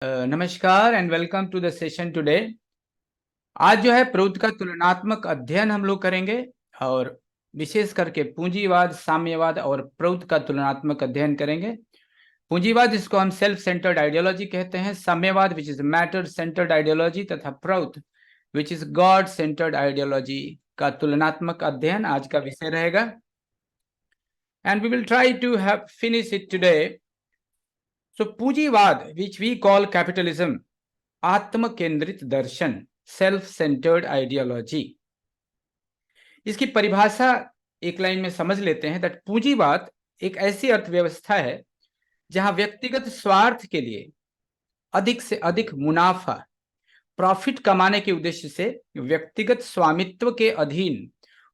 नमस्कार and welcome to the session today. आज जो है प्रौद्ध का तुलनात्मक अध्ययन हम लोग करेंगे और विशेष करके पूंजीवाद, साम्यवाद और प्रौद्ध का तुलनात्मक अध्ययन करेंगे। पूंजीवाद इसको हम सेल्फ सेंटर्ड आइडियोलॉजी कहते हैं, साम्यवाद which is matter centred ideology तथा प्रौद्ध which is God centred ideology का तुलनात्मक अध्ययन आज का विषय रहेगा। And we will try to have finish it today. So पूंजीवाद विच वी कॉल कैपिटलिज्म, आत्म केंद्रित दर्शन, सेल्फ सेंटर्ड आइडियोलॉजी। इसकी परिभाषा एक लाइन में समझ लेते हैं। दैट पूंजीवाद एक ऐसी अर्थव्यवस्था है जहां व्यक्तिगत स्वार्थ के लिए अधिक से अधिक मुनाफा, प्रॉफिट कमाने के उद्देश्य से व्यक्तिगत स्वामित्व के अधीन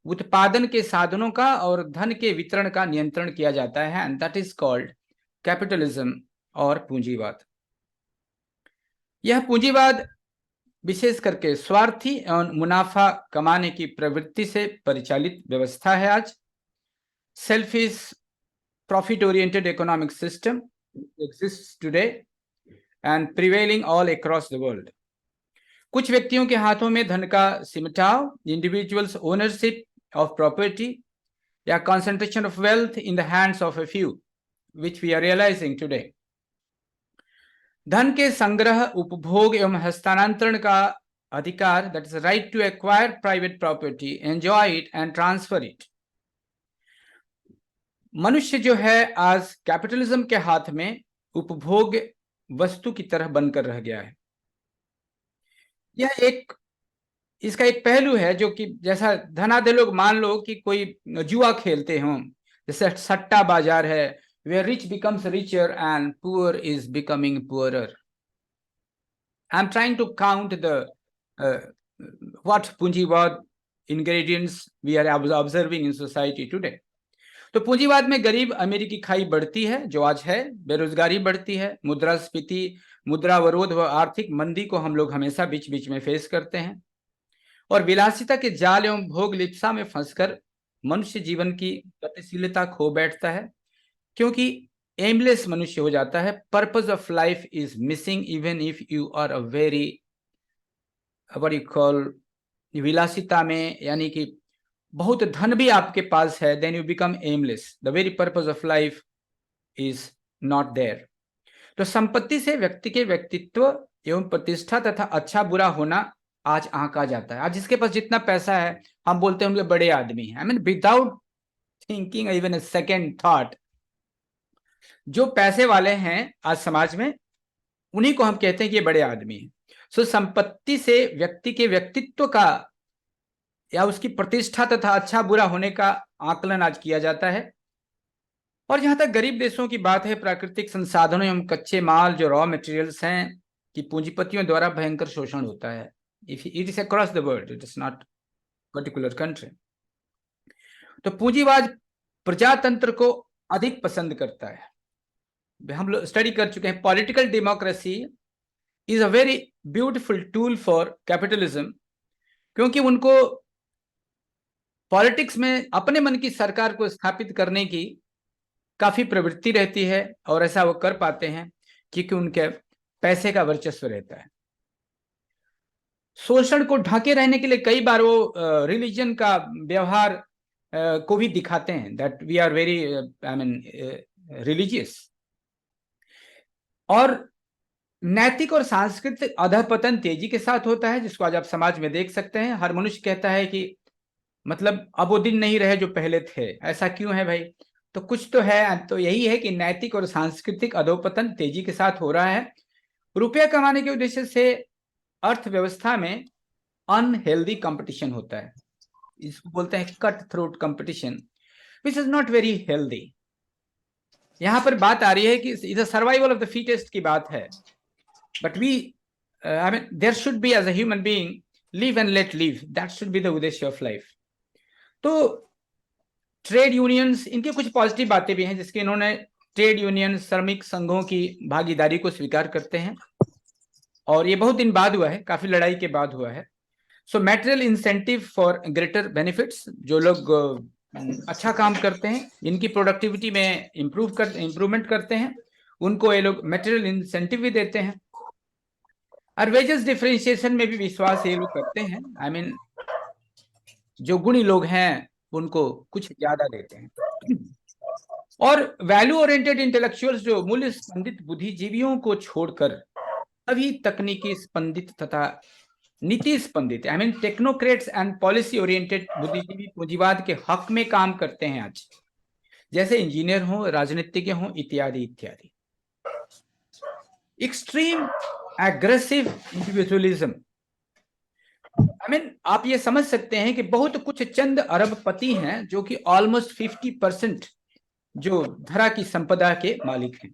उत्पादन के साधनों का और धन के वितरण का नियंत्रण किया जाता है, and that is called capitalism और पूंजीवाद। यह पूंजीवाद विशेष करके स्वार्थी एवं मुनाफा कमाने की प्रवृत्ति से परिचालित व्यवस्था है। आज selfish profit oriented economic system exists today and prevailing all across the world. कुछ व्यक्तियों के हाथों में धन का सिमटाव, इंडिविजुअल्स ओनरशिप ऑफ प्रॉपर्टी या concentration of wealth in the hands of a few, which we are realizing today. धन के संग्रह, उपभोग एवं हस्तांतरण का अधिकार, that is right to acquire private property, enjoy it and transfer it. मनुष्य जो है आज कैपिटलिज्म के हाथ में उपभोग वस्तु की तरह बनकर रह गया है। यह इसका एक पहलू है जो कि जैसा धनाढ्य लोग मान लो कि कोई जुआ खेलते हों, जैसे सट्टा बाजार है, where rich becomes richer and poor is becoming poorer. I'm trying to count the what पूंजीवाद ingredients we are observing in society today. तो पूंजीवाद में गरीब अमीरी की खाई बढ़ती है जो आज है, बेरोजगारी बढ़ती है, मुद्रास्फीति, मुद्रावरोध व आर्थिक मंदी को हम लोग हमेशा बीच बीच में फेस करते हैं, और विलासिता के जाल एवं भोग लिप्सा में फंसकर मनुष्य जीवन की गतिशीलता खो बैठता है, क्योंकि एमलेस मनुष्य हो जाता है। Purpose of life is missing even if you are a very what you call विलासिता में, यानी कि बहुत धन भी आपके पास है, then you become aimless, the very purpose of life is not there. तो संपत्ति से व्यक्ति के व्यक्तित्व एवं प्रतिष्ठा तथा अच्छा बुरा होना आज आंका जाता है। आज जिसके पास जितना पैसा है हम बोलते हैं उनके बड़े आदमी हैं। I mean without thinking even a second thought, जो पैसे वाले हैं आज समाज में उन्हीं को हम कहते हैं कि ये बड़े आदमी हैं। सो संपत्ति से व्यक्ति के व्यक्तित्व का या उसकी प्रतिष्ठा तथा अच्छा बुरा होने का आकलन आज किया जाता है। और जहां तक गरीब देशों की बात है, प्राकृतिक संसाधनों एवं कच्चे माल जो रॉ मटेरियल्स हैं कि पूंजीपतियों द्वारा भयंकर शोषण होता है। If it is across the world, it is not particular country. तो पूंजीवाद प्रजातंत्र को अधिक पसंद करता है। हम लोग स्टडी कर चुके हैं, political democracy is a very beautiful tool for capitalism, क्योंकि उनको पॉलिटिक्स में अपने मन की सरकार को स्थापित करने की काफी प्रवृत्ति रहती है, और ऐसा वो कर पाते हैं क्योंकि उनके पैसे का वर्चस्व रहता है। शोषण को ढके रहने के लिए कई बार वो रिलीजन का व्यवहार को भी दिखाते हैं, that we are very I mean religious. और नैतिक और सांस्कृतिक अधःपतन तेजी के साथ होता है, जिसको आज आप समाज में देख सकते हैं। हर मनुष्य कहता है कि मतलब अब वो दिन नहीं रहे जो पहले थे। ऐसा क्यों है भाई? तो कुछ तो है, तो यही है कि नैतिक और सांस्कृतिक अधोपतन तेजी के साथ हो रहा है। रुपया कमाने के उद्देश्य से अर्थव्यवस्था में अनहेल्दी कंपटीशन होता है, इसको बोलते हैं cut throat competition, which is not very healthy. यहां पर बात आ रही है कि is survival of the fittest की बात है, but we I mean there should be as a human being live and let live, that should be the उद्देश्य ऑफ लाइफ। तो ट्रेड यूनियंस, इनकी कुछ पॉजिटिव बातें भी हैं, जिसके इन्होंने ट्रेड यूनियन, श्रमिक संघों की भागीदारी को स्वीकार करते हैं, और ये बहुत दिन बाद हुआ है, काफी लड़ाई के बाद हुआ है। So material incentive for greater benefits, जो लोग अच्छा काम करते हैं, इनकी प्रोडक्टिविटी में इम्प्रूवमेंट करते हैं, उनको ये लोग मैटेरियल इंसेंटिव भी देते हैं। और वेजेस डिफरेंशिएशन में भी विश्वास ये लोग करते हैं। आई मीन जो गुणी लोग हैं उनको कुछ ज्यादा देते हैं। और वैल्यू ओरिएंटेड इंटेलेक्चुअल्स जो मूल्य स्पंदित बुद्धिजीवियों को छोड़कर सभी तकनीकी स्पंदित तथा नीति स्पंदित, I mean technocrats and policy oriented बुद्धिजीवी पूंजीवाद के हक में काम करते हैं आज, जैसे इंजीनियर हो, राजनीतिज्ञ हो, इत्यादि इत्यादि। Extreme aggressive individualism, I mean आप ये समझ सकते हैं कि बहुत कुछ चंद अरबपति हैं जो कि ऑलमोस्ट 50% जो धरा की संपदा के मालिक हैं।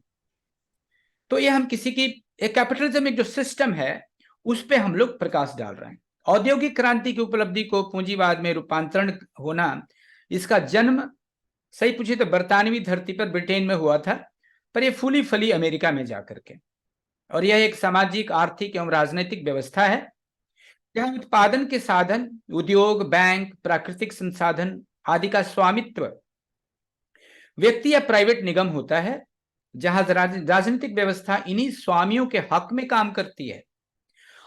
तो ये हम किसी की एक कैपिटलिज्म एक जो सिस्टम है उस पे हम लोग प्रकाश डाल रहे हैं। औद्योगिक क्रांति की उपलब्धि को पूंजीवाद में रूपांतरण होना, इसका जन्म सही पूछे तो बरतानवी धरती पर ब्रिटेन में हुआ था, पर यह फूली फली अमेरिका में जाकर के। और यह एक सामाजिक, आर्थिक एवं राजनीतिक व्यवस्था है जहां उत्पादन के साधन, उद्योग, बैंक, प्राकृतिक संसाधन आदि का स्वामित्व व्यक्ति या प्राइवेट निगम होता है, जहां राजनीतिक व्यवस्था इन्हीं स्वामियों के हक में काम करती है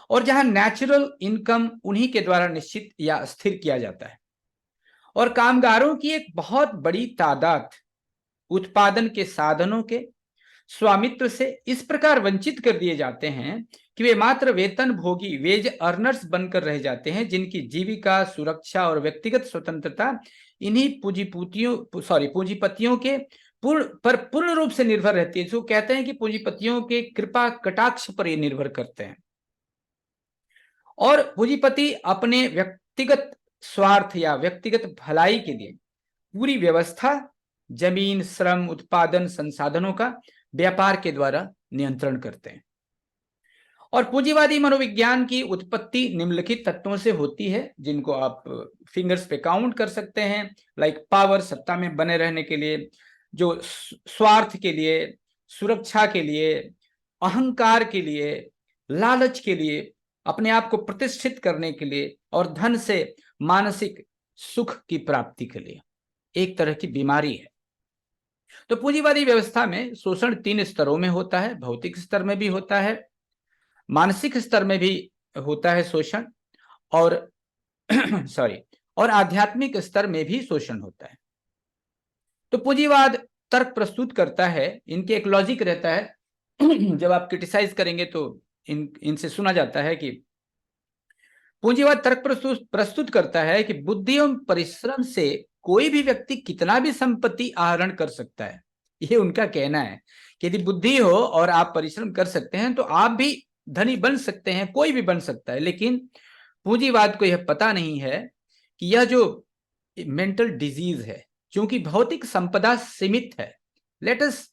और जहां नेचुरल इनकम उन्हीं के द्वारा निश्चित या स्थिर किया जाता है। और कामगारों की एक बहुत बड़ी तादाद उत्पादन के साधनों के स्वामित्व से इस प्रकार वंचित कर दिए जाते हैं कि वे मात्र वेतन भोगी वेज अर्नर्स बनकर रह जाते हैं, जिनकी जीविका, सुरक्षा और व्यक्तिगत स्वतंत्रता इन्हीं पूंजीपतियों के पूर्ण रूप से निर्भर रहती है। जो कहते हैं कि पूंजीपतियों के कृपा कटाक्ष पर ये निर्भर करते हैं। और पूंजीपति अपने व्यक्तिगत स्वार्थ या व्यक्तिगत भलाई के लिए पूरी व्यवस्था, जमीन, श्रम, उत्पादन संसाधनों का व्यापार के द्वारा नियंत्रण करते हैं। और पूंजीवादी मनोविज्ञान की उत्पत्ति निम्नलिखित तत्वों से होती है, जिनको आप फिंगर्स पे काउंट कर सकते हैं। लाइक पावर, सत्ता में बने रहने के लिए, जो स्वार्थ के लिए, सुरक्षा के लिए, अहंकार के लिए, लालच के लिए, अपने आप को प्रतिष्ठित करने के लिए, और धन से मानसिक सुख की प्राप्ति के लिए। एक तरह की बीमारी है। तो पूंजीवादी व्यवस्था में शोषण 3 स्तरों में होता है। भौतिक स्तर में भी होता है, मानसिक स्तर में भी होता है शोषण, और और आध्यात्मिक स्तर में भी शोषण होता है। तो पूंजीवाद तर्क प्रस्तुत करता है, इनके एक लॉजिक रहता है। जब आप क्रिटिसाइज करेंगे तो इनसे सुना जाता है कि पूंजीवाद तर्क प्रस्तुत करता है कि बुद्धि एवं परिश्रम से कोई भी व्यक्ति कितना भी संपत्ति आहरण कर सकता है। ये उनका कहना है कि यदि बुद्धि हो और आप परिश्रम कर सकते हैं तो आप भी धनी बन सकते हैं, कोई भी बन सकता है। लेकिन पूंजीवाद को यह पता नहीं है कि यह जो मेंटल डिजीज है, क्योंकि भौतिक संपदा सीमित है। This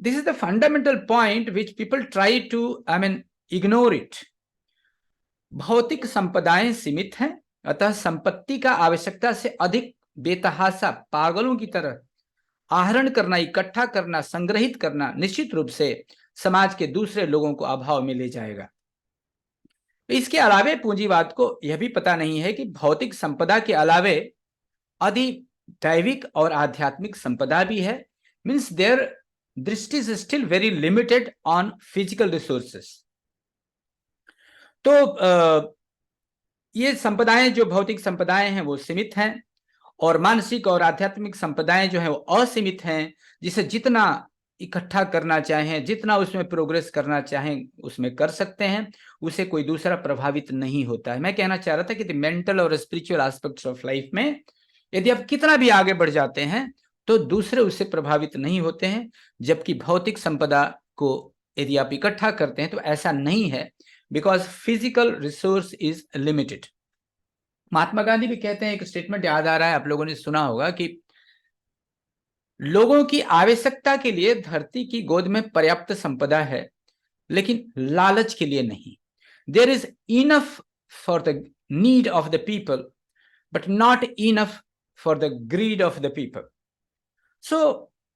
is the fundamental point which people try to ignore it. भौतिक संपदाएं सीमित हैं, अतः संपत्ति का आवश्यकता से अधिक बेतहाशा पागलों की तरह आहरण करना, इकट्ठा करना, संग्रहित करना निश्चित रूप से समाज के दूसरे लोगों को अभाव में ले जाएगा। इसके अलावे पूंजीवाद को यह भी पता नहीं है कि भौतिक संपदा के अलावे अधिदैविक और आध्यात्मिक संपदा भी है। मीन्स देयर दृष्टि is still very limited on physical resources. तो ये संपदाएं, जो भौतिक संपदाएं हैं वो सीमित हैं, और मानसिक और आध्यात्मिक संपदाएं जो है वो असीमित हैं, जिसे जितना इकट्ठा करना चाहें, जितना उसमें प्रोग्रेस करना चाहें उसमें कर सकते हैं, उसे कोई दूसरा प्रभावित नहीं होता है। मैं कहना चाह रहा था कि मेंटल और स्पिरिचुअल एस्पेक्ट्स ऑफ लाइफ में यदि आप कितना भी आगे बढ़ जाते हैं तो दूसरे उससे प्रभावित नहीं होते हैं, जबकि भौतिक संपदा को यदि आप इकट्ठा करते हैं तो ऐसा नहीं है, because physical resource is limited. Mahatma Gandhi भी कहते हैं, एक स्टेटमेंट याद आ रहा है, आप लोगों ने सुना होगा कि लोगों की आवश्यकता के लिए धरती की गोद में पर्याप्त संपदा है, लेकिन लालच के लिए नहीं। There is enough for the need of the people but not enough for the greed of the people. So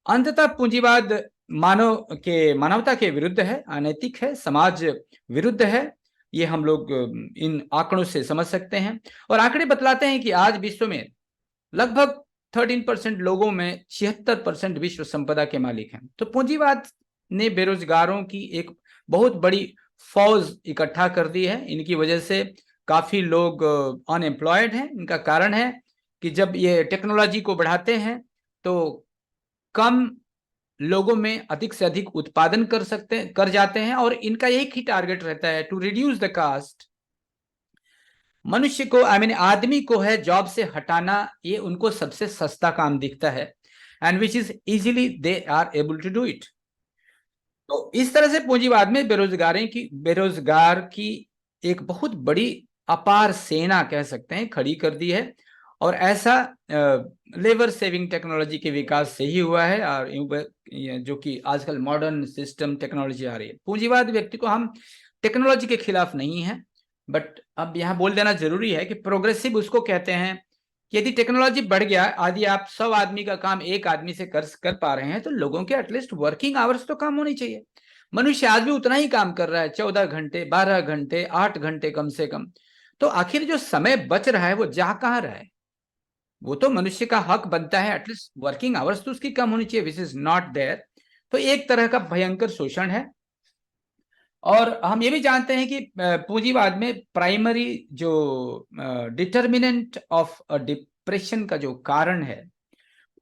अंततः पूंजीवाद मानवता के विरुद्ध है, अनैतिक है, समाज विरुद्ध है। ये हम लोग इन आंकड़ों से समझ सकते हैं। और आंकड़े बतलाते हैं कि आज विश्व में लगभग 13% लोगों में 76% विश्व संपदा के मालिक हैं। तो पूंजीवाद ने बेरोजगारों की एक बहुत बड़ी फौज इकट्ठा कर दी है। इनकी वजह से काफी लोग अनएम्प्लॉयड हैं। इनका कारण है कि जब ये टेक्नोलॉजी को बढ़ाते हैं तो कम लोगों में अधिक से अधिक उत्पादन कर जाते हैं, और इनका एक ही टारगेट रहता है, टू रिड्यूस द कास्ट। मनुष्य को, आई मीन आदमी को है जॉब से हटाना, ये उनको सबसे सस्ता काम दिखता है, and which is easily they are able to do it. तो इस तरह से पूंजीवाद में बेरोजगार की एक बहुत बड़ी अपार सेना कह सकते हैं खड़ी कर दी है, और ऐसा लेबर सेविंग टेक्नोलॉजी के विकास से ही हुआ है, और जो कि आजकल मॉडर्न सिस्टम टेक्नोलॉजी आ रही है। पूंजीवाद व्यक्ति को, हम टेक्नोलॉजी के खिलाफ नहीं है, बट अब यहाँ बोल देना जरूरी है कि प्रोग्रेसिव उसको कहते हैं कि यदि टेक्नोलॉजी बढ़ गया, यदि आप 100 आदमी का काम एक आदमी से कर पा रहे हैं, तो लोगों के एटलीस्ट वर्किंग आवर्स तो कम होनी चाहिए। मनुष्य आज भी उतना ही काम कर रहा है, 14 घंटे, 12 घंटे, 8 घंटे कम से कम। तो आखिर जो समय बच रहा है वो जा कहाँ रहा है? वो तो मनुष्य का हक बनता है, एटलीस्ट वर्किंग आवर्स तो उसकी कम होनी चाहिए, विच इज नॉट देयर। तो एक तरह का भयंकर शोषण है। और हम ये भी जानते हैं कि पूंजीवाद में प्राइमरी जो डिटर्मिनेंट ऑफ डिप्रेशन का जो कारण है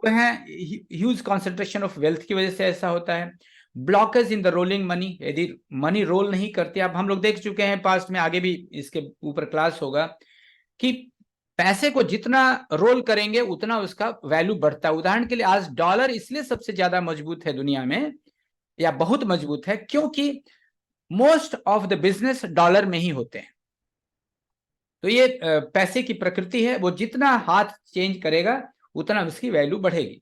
वो है ह्यूज कॉन्सेंट्रेशन ऑफ वेल्थ की वजह से ऐसा होता है। Blockage in the rolling money, यदि मनी रोल नहीं करती, अब हम लोग देख चुके हैं पास्ट में, आगे भी इसके ऊपर क्लास होगा, कि पैसे को जितना रोल करेंगे उतना उसका वैल्यू बढ़ता है। उदाहरण के लिए आज डॉलर इसलिए सबसे ज्यादा मजबूत है दुनिया में, या बहुत मजबूत है, क्योंकि most of the business dollar में ही होते हैं। तो ये पैसे की प्रकृति है, वो जितना हाथ चेंज करेगा उतना उसकी वैल्यू बढ़ेगी।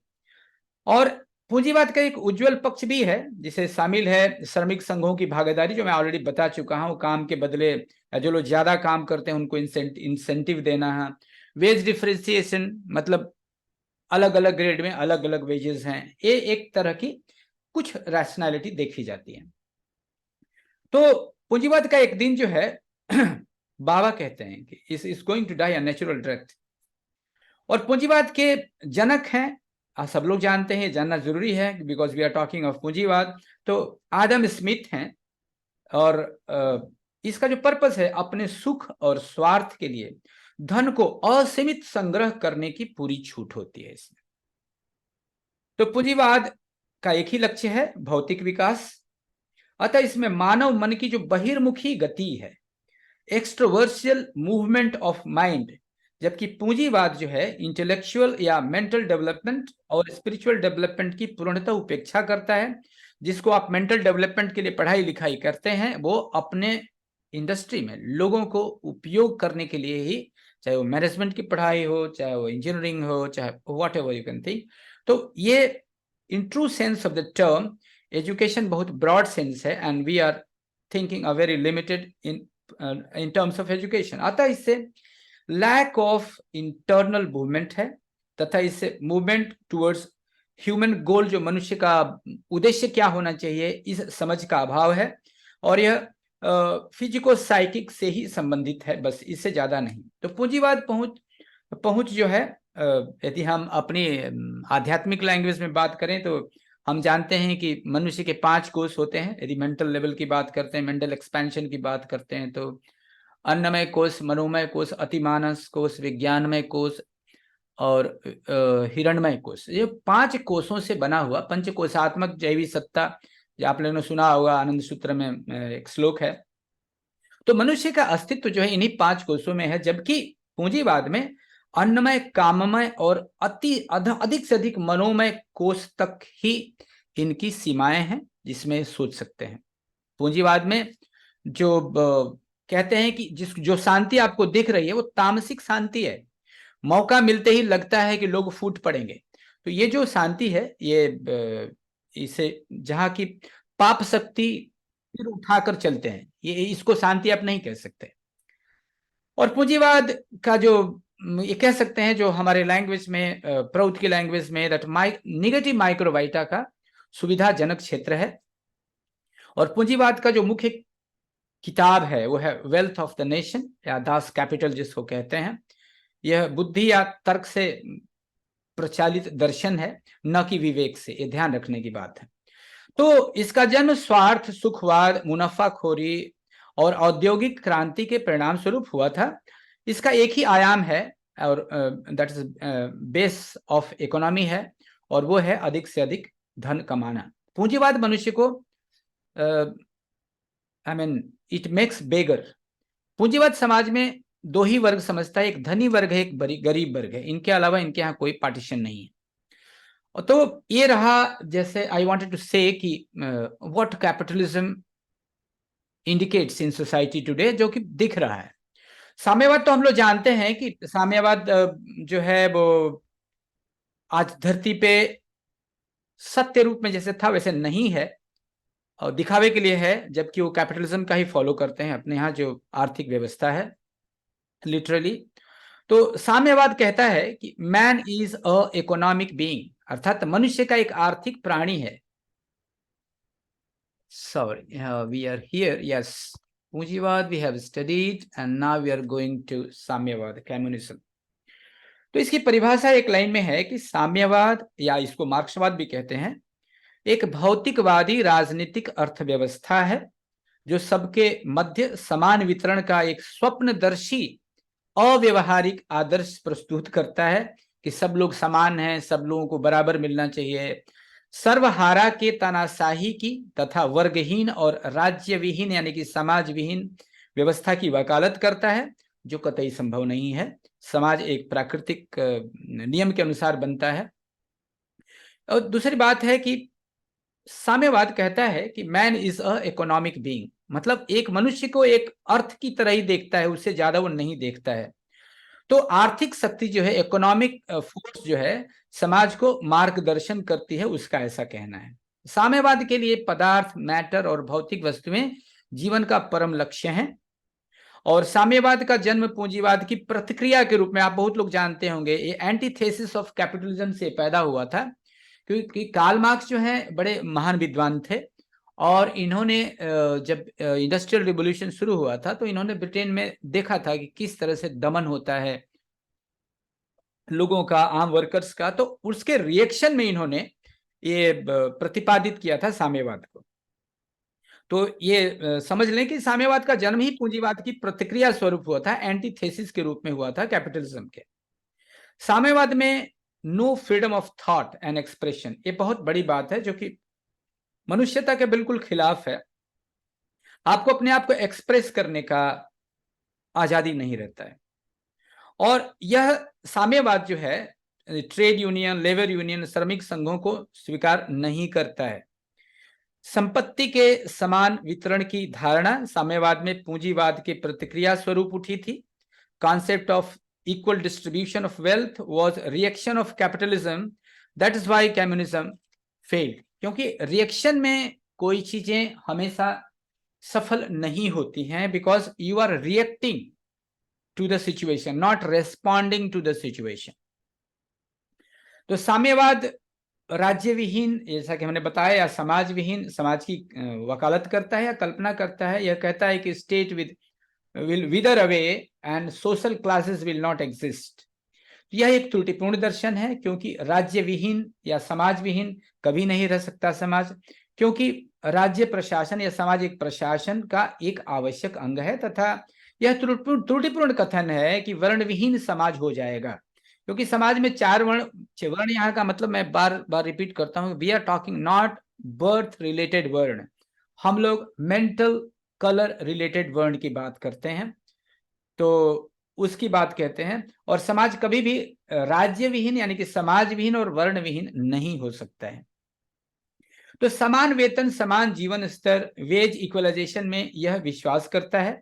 और पूंजीवाद का एक उज्जवल पक्ष भी है, जिसे शामिल है श्रमिक संघों की भागीदारी, जो मैं ऑलरेडी बता चुका हूं। काम के बदले जो लोग ज्यादा काम करते हैं उनको इंसेंटिव देना है। वेज डिफरेंशिएशन, मतलब अलग अलग ग्रेड में अलग अलग वेजेस हैं, ये एक तरह की कुछ रैशनैलिटी देखी जाती है। तो पूंजीवाद का एक दिन जो है बाबा कहते हैं कि is going to die a natural death. और पूंजीवाद के जनक हैं, सब लोग जानते हैं, जानना जरूरी है because we are talking of पूंजीवाद। तो आदम स्मिथ हैं, और इसका जो पर्पस है, अपने सुख और स्वार्थ के लिए धन को असीमित संग्रह करने की पूरी छूट होती है इसमें। तो पूंजीवाद का एक ही लक्ष्य है, भौतिक विकास। अतः इसमें मानव मन की जो बहिर्मुखी गति है, एक्सट्रोवर्शियल मूवमेंट ऑफ माइंड, जबकि पूंजीवाद जो है इंटेलेक्चुअल या मेंटल डेवलपमेंट और स्पिरिचुअल डेवलपमेंट की पूर्णतः उपेक्षा करता है। जिसको आप मेंटल डेवलपमेंट के लिए पढ़ाई लिखाई करते हैं, वो अपने इंडस्ट्री में लोगों को उपयोग करने के लिए ही, चाहे वो मैनेजमेंट की पढ़ाई हो, चाहे वो इंजीनियरिंग हो, चाहे whatever you can think. तो ये in true sense of the term education बहुत ब्रॉड सेंस है, and we are thinking a very limited in terms of education. अतः इससे लैक ऑफ इंटरनल मूवमेंट है, तथा इससे मूवमेंट टुवर्ड्स ह्यूमन गोल, जो मनुष्य का उद्देश्य क्या होना चाहिए, इस समझ का अभाव है। और यह फिजिको साइकिक से ही संबंधित है, बस इससे ज्यादा नहीं। तो पूंजीवाद पहुंच जो है, यदि हम अपनी आध्यात्मिक लैंग्वेज में बात करें, तो हम जानते हैं कि मनुष्य के 5 कोष होते हैं। यदि मेंटल लेवल की बात करते हैं, मेंटल एक्सपेंशन की बात करते हैं, तो अन्नमय कोष, मनोमय कोष, अतिमानस कोष, विज्ञानमय कोष और हिरणमय कोष। ये 5 कोषों से बना हुआ पंचकोशात्मक जैवी सत्ता, जो आप लोगों ने सुना होगा, आनंद सूत्र में एक श्लोक है। तो मनुष्य का अस्तित्व जो है इन्हीं 5 कोषों में है, जबकि पूंजीवाद में अन्नमय, काममय और अधिक से अधिक मनोमय कोष तक ही इनकी सीमाएं हैं, जिसमें सोच सकते हैं। पूंजीवाद में जो कहते हैं कि जो शांति आपको दिख रही है वो तामसिक शांति है। मौका मिलते ही लगता है कि लोग फूट पड़ेंगे। तो ये जो शांति है, ये इसे जहां की पाप शक्ति फिर उठाकर चलते हैं, ये इसको शांति आप नहीं कह सकते। और पूंजीवाद का जो ये कह सकते हैं, जो हमारे लैंग्वेज में, प्रौद्योगिकी की लैंग्वेज में, दैट निगेटिव माइक्रोवाइटा का सुविधाजनक क्षेत्र है। और पूंजीवाद का जो मुख्य किताब है वो है वेल्थ ऑफ द नेशन, या दास कैपिटल जिसको कहते हैं। यह बुद्धि या तर्क से प्रचालित दर्शन है, न कि विवेक से, ये ध्यान रखने की बात है। तो इसका जन्म स्वार्थ, सुखवाद, मुनाफाखोरी और औद्योगिक क्रांति के परिणाम स्वरूप हुआ था। इसका एक ही आयाम है और that is base of economy है, और वो है अधिक से अधिक धन कमाना। पूंजीवाद मनुष्य को इट मेक्स बेगर। पूंजीवाद समाज में दो ही वर्ग समझता है, एक धनी वर्ग है, एक गरीब वर्ग है। इनके अलावा इनके यहाँ कोई पार्टीशन नहीं है। तो ये रहा, जैसे आई वांटेड टू से कि what capitalism indicates in society today, जो कि दिख रहा है। साम्यवाद तो हम लोग जानते हैं कि साम्यवाद जो है वो आज धरती पे सत्य रूप में जैसे था वैसे नहीं है, और दिखावे के लिए है, जबकि वो कैपिटलिज्म का ही फॉलो करते हैं अपने यहाँ जो आर्थिक व्यवस्था है लिटरली। तो साम्यवाद कहता है कि man is a economic being, अर्थात मनुष्य का एक आर्थिक प्राणी है। Sorry, we are here, yes, पूंजीवाद we have studied and now we are going to साम्यवाद, कम्युनिज्म। तो इसकी परिभाषा एक लाइन में है कि साम्यवाद, या इसको मार्क्सवाद भी कहते हैं, एक भौतिकवादी राजनीतिक अर्थव्यवस्था है जो सबके मध्य समान वितरण का एक स्वप्नदर्शी अव्यवहारिक आदर्श प्रस्तुत करता है कि सब लोग समान हैं, सब लोगों को बराबर मिलना चाहिए। सर्वहारा के तानाशाही की तथा वर्गहीन और राज्य विहीन यानी कि समाज विहीन व्यवस्था की वकालत करता है, जो कतई संभव नहीं है। समाज एक प्राकृतिक नियम के अनुसार बनता है। और दूसरी बात है कि साम्यवाद कहता है कि man is a economic being, मतलब एक मनुष्य को एक अर्थ की तरह ही देखता है, उससे ज्यादा वो नहीं देखता है। तो आर्थिक शक्ति जो है, इकोनॉमिक फोर्स जो है, समाज को मार्गदर्शन करती है, उसका ऐसा कहना है। साम्यवाद के लिए पदार्थ, मैटर और भौतिक वस्तुएं जीवन का परम लक्ष्य हैं। और साम्यवाद का जन्म पूंजीवाद की प्रतिक्रिया के रूप में, आप बहुत लोग जानते होंगे, ये एंटीथेसिस ऑफ कैपिटलिज्म से पैदा हुआ था, क्योंकि कार्ल मार्क्स जो है बड़े महान विद्वान थे, और इन्होंने जब इंडस्ट्रियल रिवॉल्यूशन शुरू हुआ था तो इन्होंने ब्रिटेन में देखा था कि किस तरह से दमन होता है लोगों का, आम वर्कर्स का। तो उसके रिएक्शन में इन्होंने ये प्रतिपादित किया था साम्यवाद को। तो ये समझ लें कि साम्यवाद का जन्म ही पूंजीवाद की प्रतिक्रिया स्वरूप हुआ था, एंटीथेसिस के रूप में हुआ था कैपिटलिज्म के। साम्यवाद में no freedom of thought and expression, ये बहुत बड़ी बात है जो कि मनुष्यता के बिल्कुल खिलाफ है। आपको अपने आप को एक्सप्रेस करने का आजादी नहीं रहता है। और यह साम्यवाद जो है ट्रेड यूनियन, लेबर यूनियन, श्रमिक संघों को स्वीकार नहीं करता है। संपत्ति के समान वितरण की धारणा साम्यवाद में पूंजीवाद के प्रतिक्रिया स्वरूप उठी थी। Concept of equal distribution of wealth was reaction of capitalism, that is why communism failed. क्योंकि रिएक्शन में कोई चीजें हमेशा सफल नहीं होती हैं, because you are reacting to the situation, not responding to the situation. तो साम्यवाद राज्य विहीन, जैसा कि हमने बताया, या समाज विहीन समाज की वकालत करता है या कल्पना करता है। यह कहता है कि state will विदर away and social classes will not exist. यह एक त्रुटिपूर्ण दर्शन है, क्योंकि राज्य विहीन या समाज विहीन कभी नहीं रह सकता समाज, क्योंकि राज्य प्रशासन या सामाजिक प्रशासन का एक आवश्यक अंग है, तथा यह त्रुटिपूर्ण कथन है कि वर्ण विहीन समाज हो जाएगा, क्योंकि समाज में चार वर्ण, वर्ण यहाँ का मतलब मैं बार बार रिपीट करता हूँ, we are talking not birth related varna, हम लोग मेंटल कलर रिलेटेड वर्ण की बात करते हैं, तो उसकी बात कहते हैं। और समाज कभी भी राज्य विहीन यानी कि समाज विहीन और वर्ण विहीन नहीं हो सकता है। तो समान वेतन, समान जीवन स्तर, वेज इक्वलाइजेशन में यह विश्वास करता है।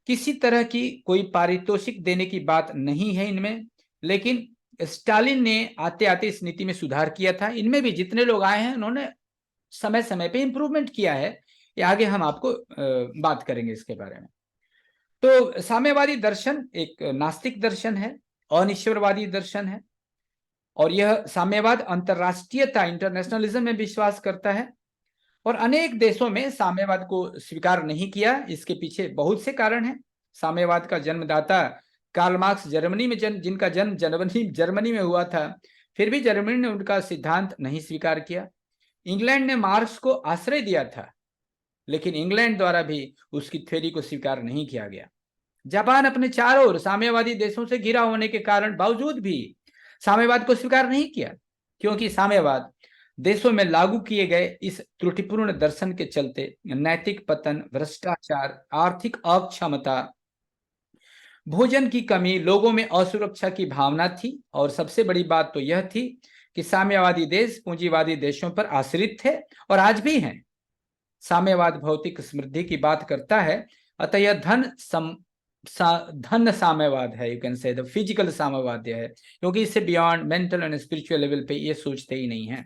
किसी तरह की कोई पारितोषिक देने की बात नहीं है इनमें, लेकिन स्टालिन ने आते आते इस नीति में सुधार किया था। इनमें भी जितने लोग आए हैं उन्होंने समय समय पे इंप्रूवमेंट किया है, ये आगे हम आपको बात करेंगे इसके बारे में। तो साम्यवादी दर्शन एक नास्तिक दर्शन है, अनिश्वरवादी दर्शन है, और यह साम्यवाद अंतरराष्ट्रीयता, इंटरनेशनलिज्म में विश्वास करता है। और अनेक देशों में साम्यवाद को स्वीकार नहीं किया। इसके पीछे बहुत से कारण हैं। साम्यवाद का जन्मदाता कार्ल मार्क्स जर्मनी में जिनका जन्म जर्मनी में हुआ था, फिर भी जर्मनी ने उनका सिद्धांत नहीं स्वीकार किया। इंग्लैंड ने मार्क्स को आश्रय दिया था, लेकिन इंग्लैंड द्वारा भी उसकी थ्योरी को स्वीकार नहीं किया गया। जापान अपने चारों ओर साम्यवादी देशों से घिरा होने के कारण बावजूद भी साम्यवाद को स्वीकार नहीं किया, क्योंकि साम्यवाद देशों में लागू किए गए इस त्रुटिपूर्ण दर्शन के चलते नैतिक पतन, भ्रष्टाचार, आर्थिक अक्षमता, भोजन की कमी, लोगों में असुरक्षा की भावना थी, और सबसे बड़ी बात तो यह थी कि साम्यवादी देश पूंजीवादी देशों पर आश्रित थे और आज भी हैं। साम्यवाद भौतिक समृद्धि की बात करता है, अतः यह धन साम्यवाद है, you can say the physical साम्यवाद है, क्योंकि इससे beyond mental and spiritual level पे ये सोचते ही नहीं है।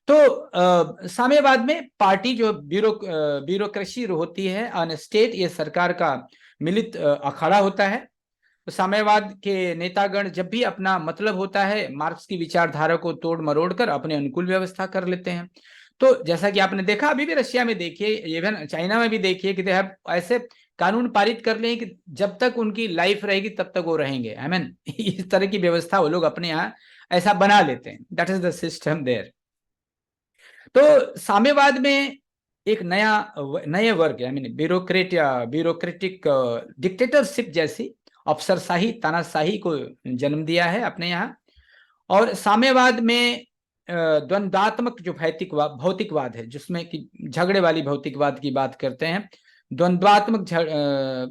तो साम्यवाद में पार्टी जो ब्यूरोक्रेसी होती है और स्टेट, ये सरकार का मिलित अखाड़ा होता है। तो साम्यवाद के नेतागण जब भी अपना मतलब होता है, मार्क्स की विचारधारा को तोड़ मरोड़ कर अपने अनुकूल व्यवस्था कर लेते हैं। तो जैसा कि आपने देखा, अभी भी रशिया में देखिए, इवन चाइना में भी देखिए कि ऐसे कानून पारित कर ले कि जब तक उनकी लाइफ रहेगी तब तक वो रहेंगे। आई मीन इस तरह की व्यवस्था वो लोग अपने यहाँ ऐसा बना लेते हैं। That is the system there. तो साम्यवाद में एक नए वर्ग, आई मीन ब्यूरोक्रेट या ब्यूरोक्रेटिक डिक्टेटरशिप जैसी अफसरशाही, तानाशाही को जन्म दिया है अपने यहाँ। और साम्यवाद में द्वंद्वात्मक जो भौतिकवाद है, जिसमें कि झगड़े वाली भौतिकवाद की बात करते हैं, द्वंद्वात्मक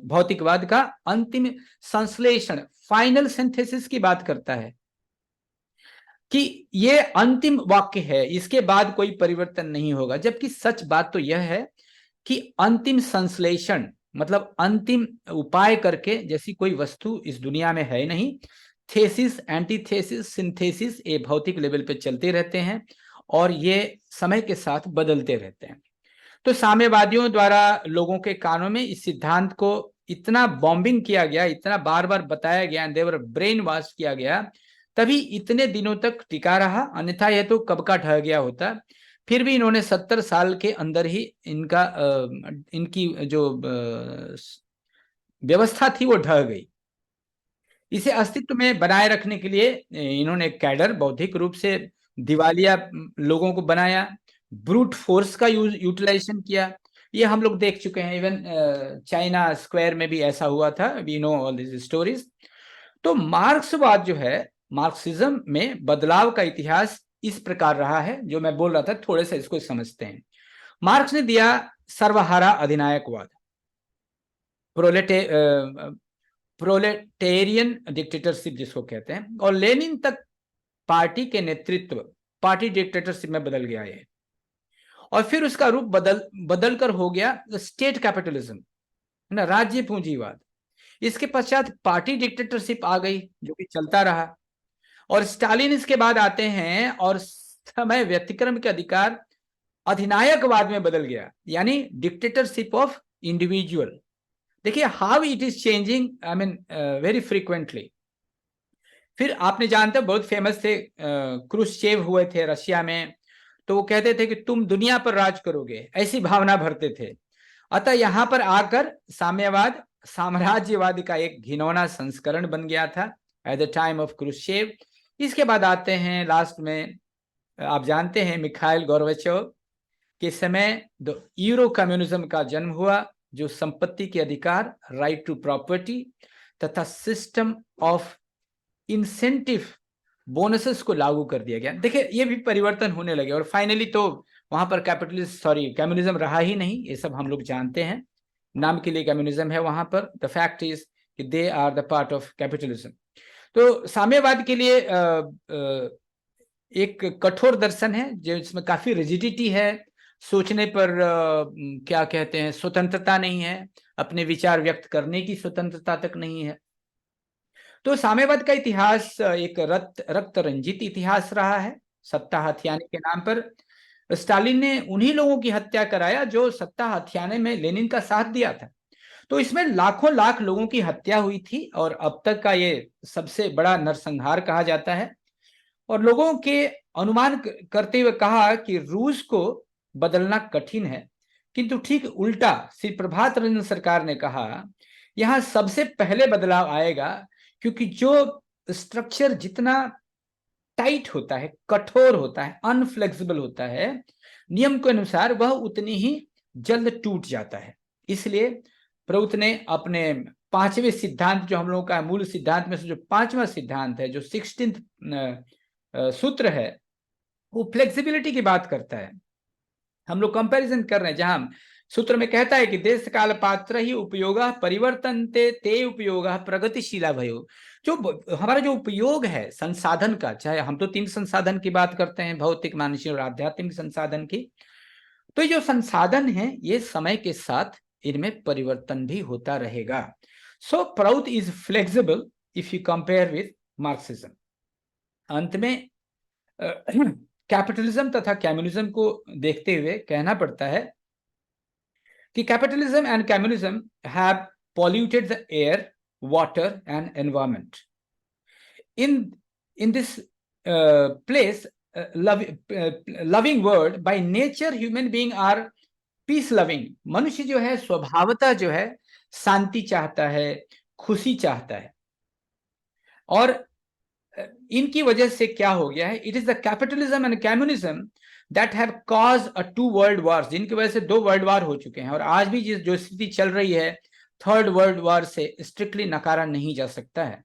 भौतिकवाद का अंतिम संश्लेषण, फाइनल सिंथेसिस की बात करता है कि ये अंतिम वाक्य है, इसके बाद कोई परिवर्तन नहीं होगा। जबकि सच बात तो यह है कि अंतिम संश्लेषण मतलब अंतिम उपाय करके जैसी कोई वस्तु इस दुनिया में है नहीं। थेसिस, एंटीथेसिस, सिंथेसिस ये भौतिक लेवल पे चलते रहते हैं और ये समय के साथ बदलते रहते हैं। तो साम्यवादियों द्वारा लोगों के कानों में इस सिद्धांत को इतना बॉम्बिंग किया गया, इतना बार बार बताया गया, देवर ब्रेन वॉश किया गया, तभी इतने दिनों तक टिका रहा, अन्यथा यह तो कब का ढह गया होता। फिर भी इन्होंने 70 साल के अंदर ही इनकी जो व्यवस्था थी वो ढह गई। इसे अस्तित्व में बनाए रखने के लिए इन्होंने कैडर, बौद्धिक रूप से दिवालिया लोगों को बनाया, ब्रूट फोर्स का यूटिलाइजेशन किया। ये हम लोग देख चुके हैं, इवन चाइना स्क्वायर में भी ऐसा हुआ था। We know all this stories. तो मार्क्सवाद जो है, मार्क्सिज्म में बदलाव का इतिहास इस प्रकार रहा है, जो मैं बोल रहा था, थोड़े से इसको समझते हैं। मार्क्स ने दिया सर्वहारा अधिनायकवाद, प्रोलेटेरियन डिक्टेटरशिप जिसको कहते हैं, और लेनिन तक पार्टी के नेतृत्व पार्टी डिक्टेटरशिप में बदल गया है। और फिर उसका रूप बदल कर हो गया स्टेट कैपिटलिज्म, है ना, राज्य पूंजीवाद। इसके पश्चात पार्टी डिक्टेटरशिप आ गई, जो कि चलता रहा। और स्टालिन इसके बाद आते हैं और समय व्यतिक्रम के अधिकार अधिनायकवाद में बदल गया, यानी डिक्टेटरशिप ऑफ इंडिविजुअल। देखिए how it is changing, I mean very frequently. फिर आपने जानते, बहुत फेमस थे, क्रुश्चेव हुए थे रशिया में, तो वो कहते थे कि तुम दुनिया पर राज करोगे, ऐसी भावना भरते थे। अतः यहां पर आकर साम्यवाद साम्राज्यवाद का एक घिनौना संस्करण बन गया था at the time of Khrushchev. इसके बाद आते हैं लास्ट में, आप जानते हैं, मिखाइल गोर्बाचोव के समय यूरो कम्युनिज्म का जन्म हुआ, जो संपत्ति के अधिकार, राइट टू प्रॉपर्टी तथा सिस्टम ऑफ इंसेंटिव बोनसेस को लागू कर दिया गया। देखिए ये भी परिवर्तन होने लगे और फाइनली तो वहां पर कम्युनिज्म रहा ही नहीं। ये सब हम लोग जानते हैं, नाम के लिए कम्युनिज्म है वहां पर। द फैक्ट इज कि they are the part of capitalism. तो साम्यवाद के लिए एक कठोर दर्शन है, जो इसमें काफी रिजिडिटी है, सोचने पर क्या कहते हैं, स्वतंत्रता नहीं है, अपने विचार व्यक्त करने की स्वतंत्रता तक नहीं है। तो साम्यवाद का इतिहास एक रक्त रंजित इतिहास रहा है, सत्ता हथियाने के नाम पर। स्टालिन ने उन्हीं लोगों की हत्या कराया जो सत्ता हथियाने में लेनिन का साथ दिया था। तो इसमें लाखों लाख लोगों की हत्या हुई थी और अब तक का ये सबसे बड़ा नरसंहार कहा जाता है। और लोगों के अनुमान करते हुए कहा कि रूस को बदलना कठिन है, किंतु ठीक उल्टा श्री प्रभात रंजन सरकार ने कहा यहां सबसे पहले बदलाव आएगा, क्योंकि जो स्ट्रक्चर जितना टाइट होता है, कठोर होता है, अनफ्लेक्सिबल होता है, नियम के अनुसार वह उतनी ही जल्द टूट जाता है। इसलिए प्रोउत ने अपने 5वें सिद्धांत, जो हम लोगों का मूल सिद्धांत में से जो 5वां सिद्धांत है, जो 16th सूत्र है, वो फ्लेक्सिबिलिटी की बात करता है। हम लोग कंपैरिजन कर रहे हैं, जहां सूत्र में कहता है कि देश काल पात्र ही उपयोग परिवर्तन ते उपयोग प्रगतिशीला भयो। जो हमारा जो उपयोग है संसाधन का, चाहे हम तो 3 संसाधन की बात करते हैं, भौतिक, मानसिक और आध्यात्मिक संसाधन की, तो ये जो संसाधन है ये समय के साथ इनमें परिवर्तन भी होता रहेगा। So Prout is flexible if you compare with Marxism. अंत में कैपिटलिज्म तथा कम्युनिज्म को देखते हुए कहना पड़ता है कि capitalism and communism have polluted the air, water and environment. In this place, loving world, by nature human being are peace loving. मनुष्य जो है स्वभावतः जो है शांति चाहता है, खुशी चाहता है, और इनकी वजह से क्या हो गया है, it is the capitalism and communism that have cause a 2 world Wars, जिनकी वजह से 2 वर्ल्ड वॉर हो चुके हैं। और आज भी जो स्थिति चल रही है 3rd वर्ल्ड वॉर से स्ट्रिक्टली नकारा नहीं जा सकता है।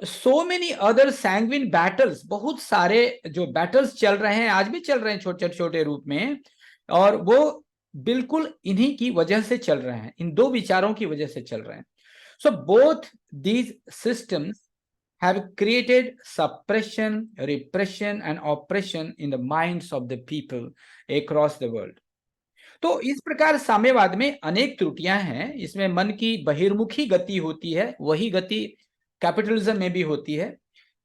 So many other sanguine battles, बहुत सारे जो बैटल्स चल रहे हैं, आज भी चल रहे हैं छोटे छोटे रूप में, और वो बिल्कुल इन्हीं की वजह से चल रहे हैं, इन 2 विचारों की वजह से चल रहे हैं। So both these systems have created suppression, repression and oppression in the minds of the people across the world. तो इस प्रकार साम्यवाद में अनेक त्रुटियां हैं। इसमें मन की बहिर्मुखी गति होती है, वही गति कैपिटलिज्म में भी होती है।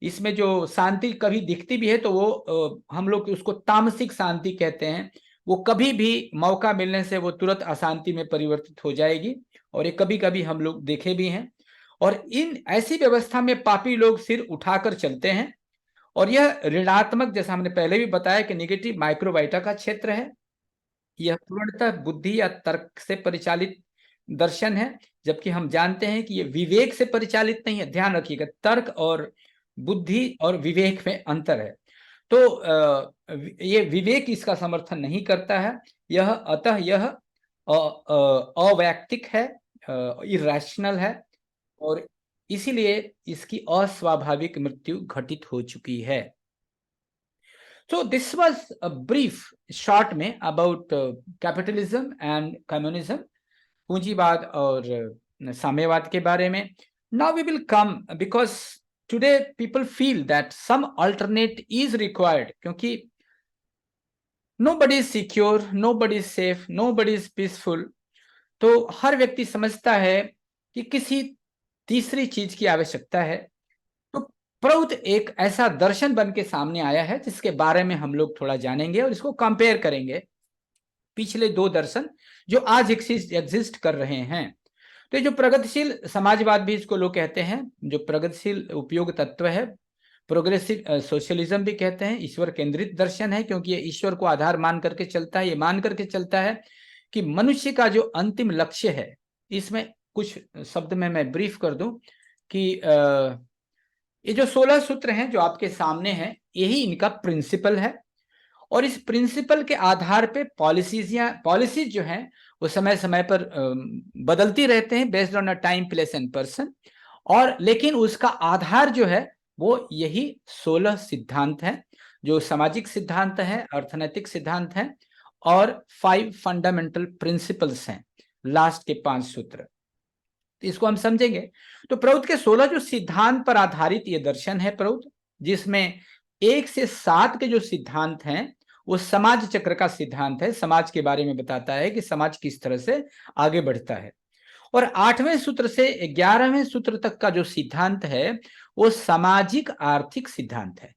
इसमें जो शांति कभी दिखती भी है तो वो हम लोग उसको तामसिक शांति कहते हैं। वो कभी भी मौका मिलने से वो तुरंत अशांति में परिवर्तित हो जाएगी, और ये कभी कभी हम लोग देखे भी हैं। और इन ऐसी व्यवस्था में पापी लोग सिर उठाकर चलते हैं, और यह ऋणात्मक, जैसा हमने पहले भी बताया कि नेगेटिव माइक्रोबाइटा का क्षेत्र है। यह पूर्णतः बुद्धि या तर्क से परिचालित दर्शन है, जबकि हम जानते हैं कि यह विवेक से परिचालित नहीं है। ध्यान रखिएगा, तर्क और बुद्धि और विवेक में अंतर है। तो ये विवेक इसका समर्थन नहीं करता है। अतः यह अवैयक्तिक है, इरैशनल है, और इसीलिए इसकी अस्वाभाविक मृत्यु घटित हो चुकी है। So this was a brief short में about capitalism and communism, पूंजीवाद और साम्यवाद के बारे में। Now we will come, because today people feel that some alternate is required, क्योंकि nobody is secure, nobody is safe, nobody is peaceful। तो हर व्यक्ति समझता है कि किसी तीसरी चीज की आवश्यकता है। तो प्रोउत एक ऐसा दर्शन बन के सामने आया है जिसके बारे में हम लोग थोड़ा जानेंगे और इसको कंपेयर करेंगे पिछले 2 दर्शन जो आज एग्जिस्ट कर रहे हैं। तो ये जो प्रगतिशील समाजवाद भी इसको लोग कहते हैं, जो प्रगतिशील उपयोग तत्व है, प्रोग्रेसिव सोशलिज्म भी कहते हैं, ईश्वर केंद्रित दर्शन है, क्योंकि ये ईश्वर को आधार मान करके चलता है। ये मान करके चलता है कि मनुष्य का जो अंतिम लक्ष्य है, इसमें कुछ शब्द में मैं ब्रीफ कर दूं कि ये जो 16 सूत्र हैं जो आपके सामने हैं, यही इनका प्रिंसिपल है। और इस प्रिंसिपल के आधार पे पॉलिसीज जो हैं वो समय समय पर बदलती रहते हैं, based on a time, place and person. और लेकिन उसका आधार जो है वो यही 16 सिद्धांत हैं, जो सामाजिक सिद्धांत है, अर्थनैतिक सिद्धांत है, और 5 फंडामेंटल प्रिंसिपल्स हैं, लास्ट के 5 सूत्र। तो इसको हम समझेंगे। तो प्रोउत के 16 जो सिद्धांत पर आधारित ये दर्शन है प्रोउत, जिसमें 1 से 7 के जो सिद्धांत हैं वो समाज चक्र का सिद्धांत है, समाज के बारे में बताता है कि समाज किस तरह से आगे बढ़ता है। और 8वें सूत्र से 11वें सूत्र तक का जो सिद्धांत है वो सामाजिक आर्थिक सिद्धांत है।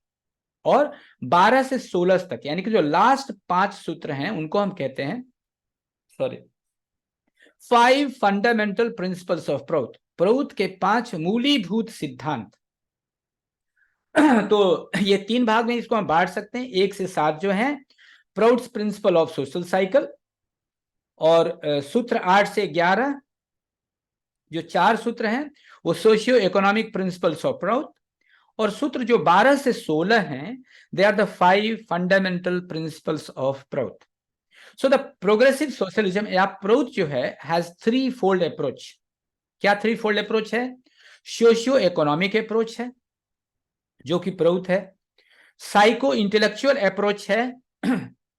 और 12 से 16 तक, यानी कि जो लास्ट 5 सूत्र हैं, उनको हम कहते हैं 5 फंडामेंटल प्रिंसिपल्स ऑफ प्रोउत, प्रोउत के 5 मूलीभूत सिद्धांत। तो ये 3 भाग में इसको हम बांट सकते हैं। 1 से 7 जो है प्रोउट्स प्रिंसिपल ऑफ सोशल साइकिल, और सूत्र 8 से 11 जो 4 सूत्र हैं वो socio economic principles of Prout, और सूत्र जो 12 से 16 हैं they are the 5 fundamental principles of Prout. So the progressive socialism या अप्रोच जो है हैज थ्री फोल्ड अप्रोच। क्या थ्री फोल्ड अप्रोच है? सोशियो इकोनॉमिक अप्रोच है जो कि प्रौथ है, साइको इंटेलेक्चुअल अप्रोच है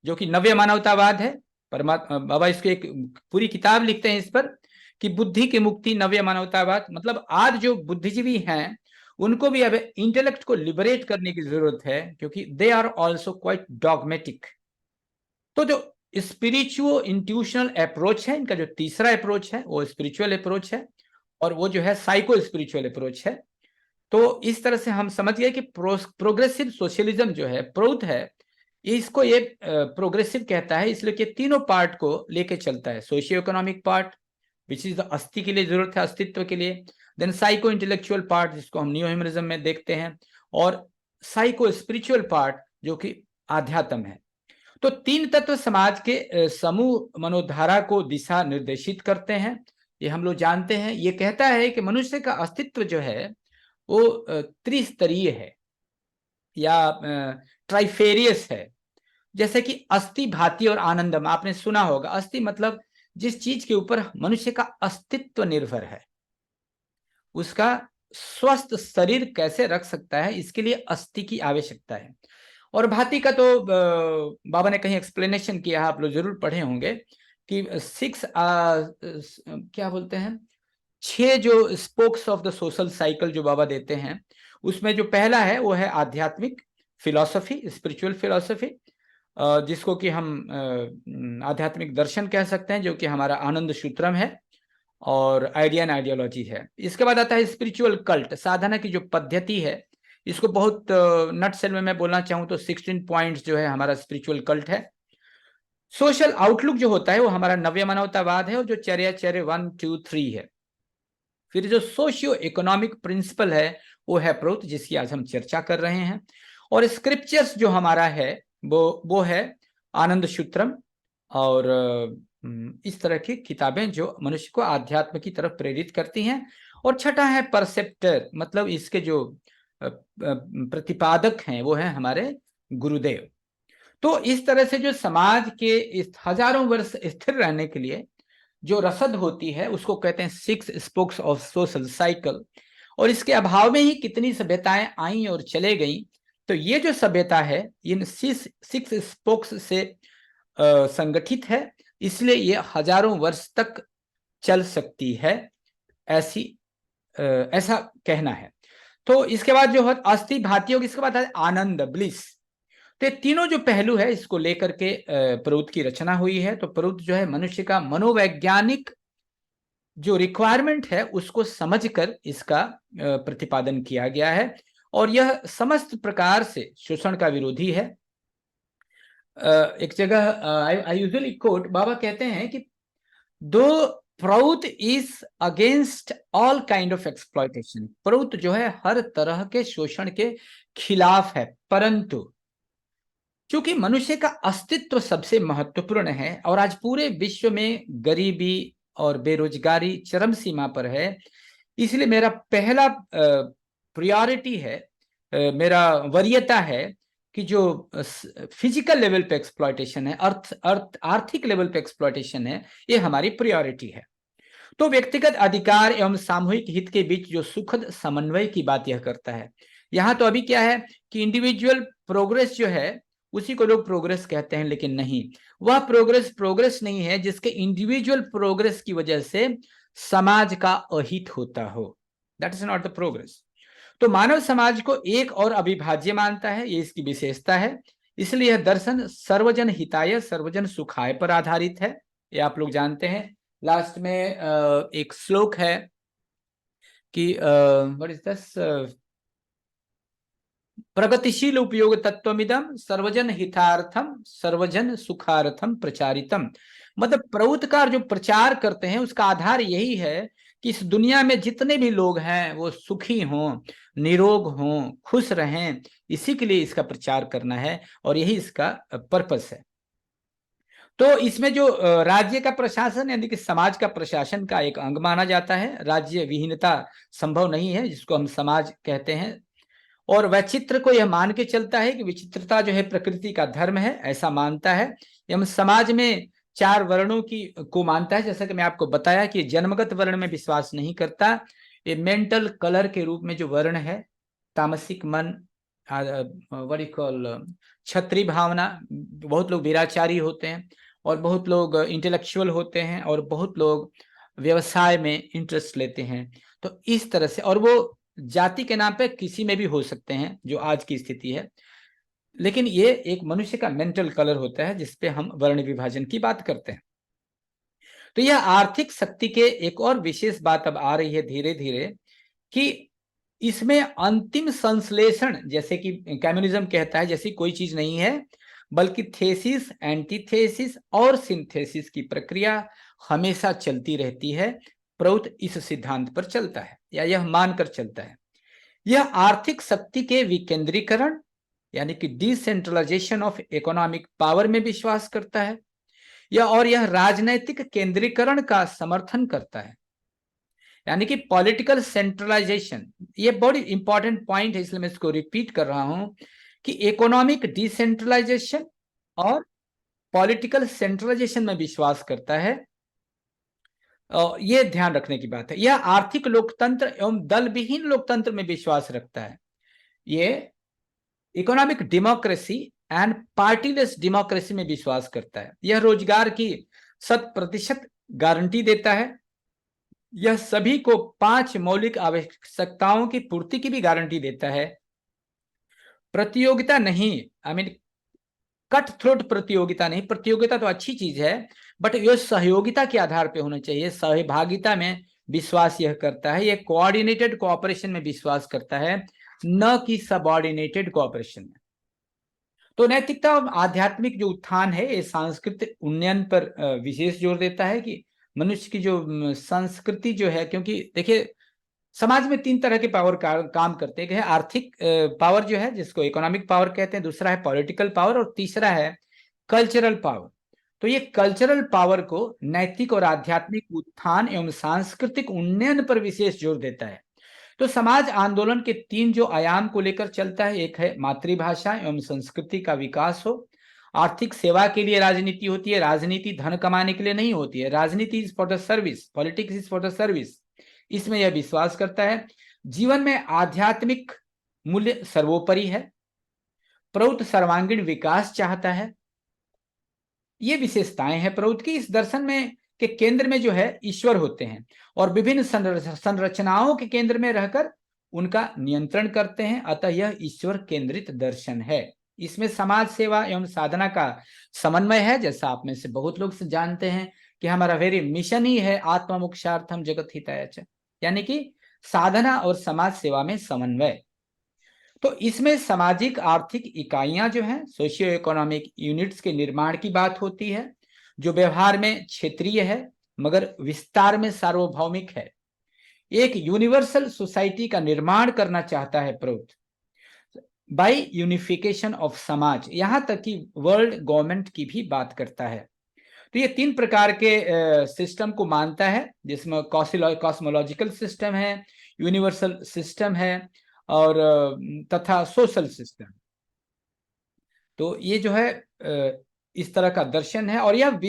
जो कि नव्य मानवतावाद है। परमात्मा बाबा इसको एक पूरी किताब लिखते हैं इस पर कि बुद्धि की मुक्ति नव्य मानवतावाद, मतलब आज जो बुद्धिजीवी हैं उनको भी अब इंटेलेक्ट को लिबरेट करने की जरूरत है क्योंकि they are also quite dogmatic. तो जो स्पिरिचुअल इंट्यूशनल अप्रोच है, इनका जो तीसरा अप्रोच है वो स्पिरिचुअल अप्रोच है और वो जो है साइको स्पिरिचुअल अप्रोच है। तो इस तरह से हम समझ गए कि प्रोग्रेसिव सोशलिज्म जो है प्रौथ है, इसको ये प्रोग्रेसिव कहता है इसलिए कि तीनों पार्ट को लेके चलता है। Socio economic part which is अस्थि के लिए जरूरत है, अस्तित्व के लिए, देन साइको इंटेलेक्चुअल पार्ट जिसको हम न्यू ह्यूमनिज्म में देखते हैं, और साइको स्पिरिचुअल पार्ट जो कि आध्यात्म है। तो तीन तत्व समाज के समूह मनोधारा को दिशा निर्देशित करते हैं, ये हम लोग जानते हैं। ये कहता है कि मनुष्य का अस्तित्व जो है वो त्रिस्तरीय है या ट्राइफेरियस है। जैसे कि अस्थि, भांति और आनंदम आपने सुना होगा। अस्थि मतलब जिस चीज के ऊपर मनुष्य का अस्तित्व निर्भर है, उसका स्वस्थ शरीर कैसे रख सकता है, इसके लिए अस्थि की आवश्यकता है। और भांति का तो बाबा ने कहीं एक्सप्लेनेशन किया, आप लोग जरूर पढ़े होंगे कि क्या बोलते हैं, 6 जो spokes of the social cycle जो बाबा देते हैं, उसमें जो पहला है वो है आध्यात्मिक फिलॉसफी, स्पिरिचुअल फिलॉसफी, जिसको कि हम आध्यात्मिक दर्शन कह सकते हैं, जो कि हमारा आनंद सूत्रम है और आइडिया एंड आइडियोलॉजी है। इसके बाद आता है स्पिरिचुअल कल्ट, साधना की जो पद्धति है। इसको बहुत नटसेल में मैं बोलना चाहूं तो 16 पॉइंट्स जो है हमारा स्पिरिचुअल कल्ट है। सोशल आउटलुक जो होता है वो हमारा नव्य मानवतावाद है और जो चर्या 1, 2, 3 है। फिर जो सोशियो इकोनॉमिक प्रिंसिपल है वो है प्रौथ, जिसकी आज हम चर्चा कर रहे हैं। और स्क्रिप्चर्स जो हमारा है वो है आनंद सूत्रम और इस तरह की किताबें जो मनुष्य को आध्यात्म की तरफ प्रेरित करती हैं। और छठा है परसेप्टर, मतलब इसके जो प्रतिपादक हैं वो हैं हमारे गुरुदेव। तो इस तरह से जो समाज के इस हजारों वर्ष स्थिर रहने के लिए जो रसद होती है उसको कहते हैं 6 स्पोक्स ऑफ सोशल साइकिल। और इसके अभाव में ही कितनी सभ्यताएं आई और चले गई। तो ये जो सभ्यता है इन 6 स्पोक्स से संगठित है, इसलिए ये हजारों वर्ष तक चल सकती है, ऐसा कहना है। तो इसके बाद जो है अस्थि, भांति होगी, इसके बाद है आनंद, ब्लिस। तो तीनों जो पहलू है इसको लेकर के प्रौथ की रचना हुई है। तो प्रौथ जो है मनुष्य का मनोवैज्ञानिक जो रिक्वायरमेंट है उसको समझकर इसका प्रतिपादन किया गया है और यह समस्त प्रकार से शोषण का विरोधी है। एक जगह आई यूजुअली कोट, बाबा कहते हैं कि दो Prout is against all kind of exploitation, Prout जो है हर तरह के शोषण के खिलाफ है, परंतु क्योंकि मनुष्य का अस्तित्व सबसे महत्वपूर्ण है और आज पूरे विश्व में गरीबी और बेरोजगारी चरम सीमा पर है, इसलिए मेरा पहला प्रायोरिटी है, मेरा वरीयता है कि जो फिजिकल लेवल पे एक्सप्लॉयटेशन है, आर्थिक लेवल पे एक्सप्लॉयटेशन है, ये हमारी प्रायोरिटी है। तो व्यक्तिगत अधिकार एवं सामूहिक हित के बीच जो सुखद समन्वय की बात यह करता है। यहाँ तो अभी क्या है कि इंडिविजुअल प्रोग्रेस जो है उसी को लोग प्रोग्रेस कहते हैं, लेकिन नहीं, वह प्रोग्रेस नहीं है जिसके इंडिविजुअल प्रोग्रेस की वजह से समाज का अहित होता हो। That is not the progress. तो मानव समाज को एक और अविभाज्य मानता है, ये इसकी विशेषता है। इसलिए यह दर्शन सर्वजन हिताय सर्वजन सुखाय पर आधारित है, ये आप लोग जानते हैं। लास्ट में एक श्लोक है कि व्हाट इज दिस, प्रगतिशील उपयोग तत्वमिदम सर्वजन हितार्थम सर्वजन सुखार्थम प्रचारितम। मतलब प्रौथकार जो प्रचार करते हैं उसका आधार यही है कि इस दुनिया में जितने भी लोग हैं वो सुखी हों, निरोग हों, खुश रहें, इसी के लिए इसका प्रचार करना है और यही इसका पर्पस है। तो इसमें जो राज्य का प्रशासन यानी कि समाज का प्रशासन का एक अंग माना जाता है। राज्य विहीनता संभव नहीं है, जिसको हम समाज कहते हैं। और वैचित्र को यह मान के चलता है कि विचित्रता जो है प्रकृति का धर्म है, ऐसा मानता है। एवं समाज में 4 वर्णों की को मानता है, जैसा कि मैं आपको बताया कि जन्मगत वर्ण में विश्वास नहीं करता। ये मेंटल कलर के रूप में जो वर्ण है, तामसिक मन, क्षत्रिय भावना, बहुत लोग वीराचारी होते हैं और बहुत लोग इंटेलेक्चुअल होते हैं और बहुत लोग व्यवसाय में इंटरेस्ट लेते हैं। तो इस तरह से, और वो जाति के नाम पे किसी में भी हो सकते हैं, जो आज की स्थिति है। लेकिन ये एक मनुष्य का मेंटल कलर होता है जिसपे हम वर्ण विभाजन की बात करते हैं। तो यह आर्थिक शक्ति के एक और विशेष बात अब आ रही है धीरे धीरे, कि इसमें अंतिम संश्लेषण, जैसे कि कम्युनिज्म कहता है, जैसी कोई चीज नहीं है, बल्कि थेसिस, एंटीथेसिस और सिंथेसिस की प्रक्रिया हमेशा चलती रहती है। प्रोत इस सिद्धांत पर चलता है या यह मानकर चलता है। यह आर्थिक शक्ति के विकेंद्रीकरण यानी कि डिसेंट्रलाइजेशन ऑफ इकोनॉमिक पावर में विश्वास करता है, यह राजनैतिक केंद्रीकरण का समर्थन करता है, यानी कि पॉलिटिकल सेंट्रलाइजेशन। ये बड़ी इंपॉर्टेंट पॉइंट है, इसलिए मैं इसको रिपीट कर रहा हूं कि इकोनॉमिक डिसेंट्रलाइजेशन और पॉलिटिकल सेंट्रलाइजेशन में विश्वास करता है। यह ध्यान रखने की बात है। यह आर्थिक लोकतंत्र एवं दल विहीन लोकतंत्र में विश्वास रखता है। ये इकोनॉमिक डेमोक्रेसी एंड पार्टीलेस डेमोक्रेसी में विश्वास करता है। यह रोजगार की 100% गारंटी देता है। यह सभी को 5 मौलिक आवश्यकताओं की पूर्ति की भी गारंटी देता है। प्रतियोगिता नहीं, कट थ्रोट प्रतियोगिता नहीं। प्रतियोगिता तो अच्छी चीज है, बट यह सहयोगिता के आधार पर होना चाहिए। सहभागिता में विश्वास यह करता है। यह कोऑर्डिनेटेड कोऑपरेशन में विश्वास करता है, न कि सबऑर्डिनेटेड कोऑपरेशन में। तो नैतिकता और आध्यात्मिक जो उत्थान है, ये सांस्कृतिक उन्नयन पर विशेष जोर देता है कि मनुष्य की जो संस्कृति जो है, क्योंकि देखिए समाज में 3 तरह के पावर काम करते हैं। आर्थिक पावर जो है, जिसको इकोनॉमिक पावर कहते हैं, दूसरा है पॉलिटिकल पावर और तीसरा है कल्चरल पावर। तो ये कल्चरल पावर को नैतिक और आध्यात्मिक उत्थान एवं सांस्कृतिक उन्नयन पर विशेष जोर देता है। तो समाज आंदोलन के 3 जो आयाम को लेकर चलता है, एक है मातृभाषा एवं संस्कृति का विकास हो, आर्थिक सेवा के लिए राजनीति होती है, राजनीति धन कमाने के लिए नहीं होती है, राजनीति is for the service, politics is for the service, इसमें यह विश्वास करता है। जीवन में आध्यात्मिक मूल्य सर्वोपरि है, प्रौत सर्वांगीण विकास चाहता है। ये विशेषताएं हैं प्रौत की। इस दर्शन में के केंद्र में जो है ईश्वर होते हैं और विभिन्न संरचनाओं के केंद्र में रहकर उनका नियंत्रण करते हैं। अतः यह ईश्वर केंद्रित दर्शन है। इसमें समाज सेवा एवं साधना का समन्वय है। जैसा आप में से बहुत लोग से जानते हैं कि हमारा वेरी मिशन ही है आत्मा मोक्षार्थम जगत हिताय च, यानी कि साधना और समाज सेवा में समन्वय। तो इसमें सामाजिक आर्थिक इकाइयां जो हैं, सोशियो इकोनॉमिक यूनिट्स के निर्माण की बात होती है, जो व्यवहार में क्षेत्रीय है मगर विस्तार में सार्वभौमिक है। एक यूनिवर्सल सोसाइटी का निर्माण करना चाहता है प्रोत बाय यूनिफिकेशन ऑफ समाज, यहां तक कि वर्ल्ड गवर्नमेंट की भी बात करता है। तो ये 3 प्रकार के सिस्टम को मानता है, जिसमें कॉस्मोलॉजिकल सिस्टम है, यूनिवर्सल सिस्टम है और तथा सोशल सिस्टम। तो ये जो है इस तरह का दर्शन है। और यह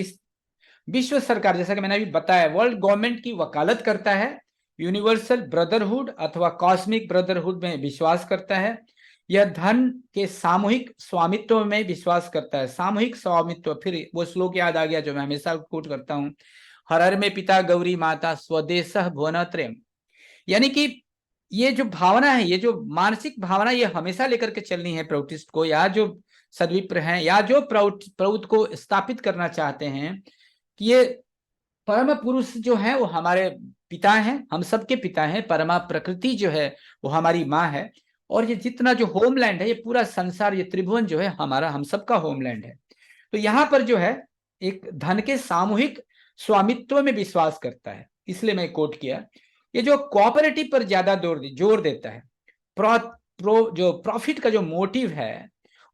विश्व सरकार, जैसा कि मैंने अभी बताया, वर्ल्ड गवर्नमेंट की वकालत करता है, यूनिवर्सल ब्रदरहुड अथवा कॉस्मिक ब्रदरहुड में विश्वास करता है। यह धन के सामूहिक स्वामित्व में विश्वास करता है। सामूहिक स्वामित्व, फिर वो श्लोक याद आ गया जो मैं हमेशा कोट करता हूं, हर हर में पिता गौरी माता स्वदेशः भुवनत्रयम्, यानी कि ये जो भावना है, ये जो मानसिक भावना, ये हमेशा लेकर के चलनी है प्रौटिस्ट को, या जो सद्विप्र हैं या जो प्रौत को स्थापित करना चाहते हैं कि ये परम पुरुष जो है वो हमारे पिता हैं, हम सबके पिता हैं। परमा प्रकृति जो है वो हमारी माँ है, और ये जितना जो होमलैंड है, ये पूरा संसार, ये त्रिभुवन जो है हमारा, हम सबका होमलैंड है। तो यहाँ पर जो है एक धन के सामूहिक स्वामित्व में विश्वास करता है। इसलिए मैं कोट किया, ये जो कोऑपरेटिव पर ज्यादा जोर देता है। जो प्रॉफिट का जो मोटिव है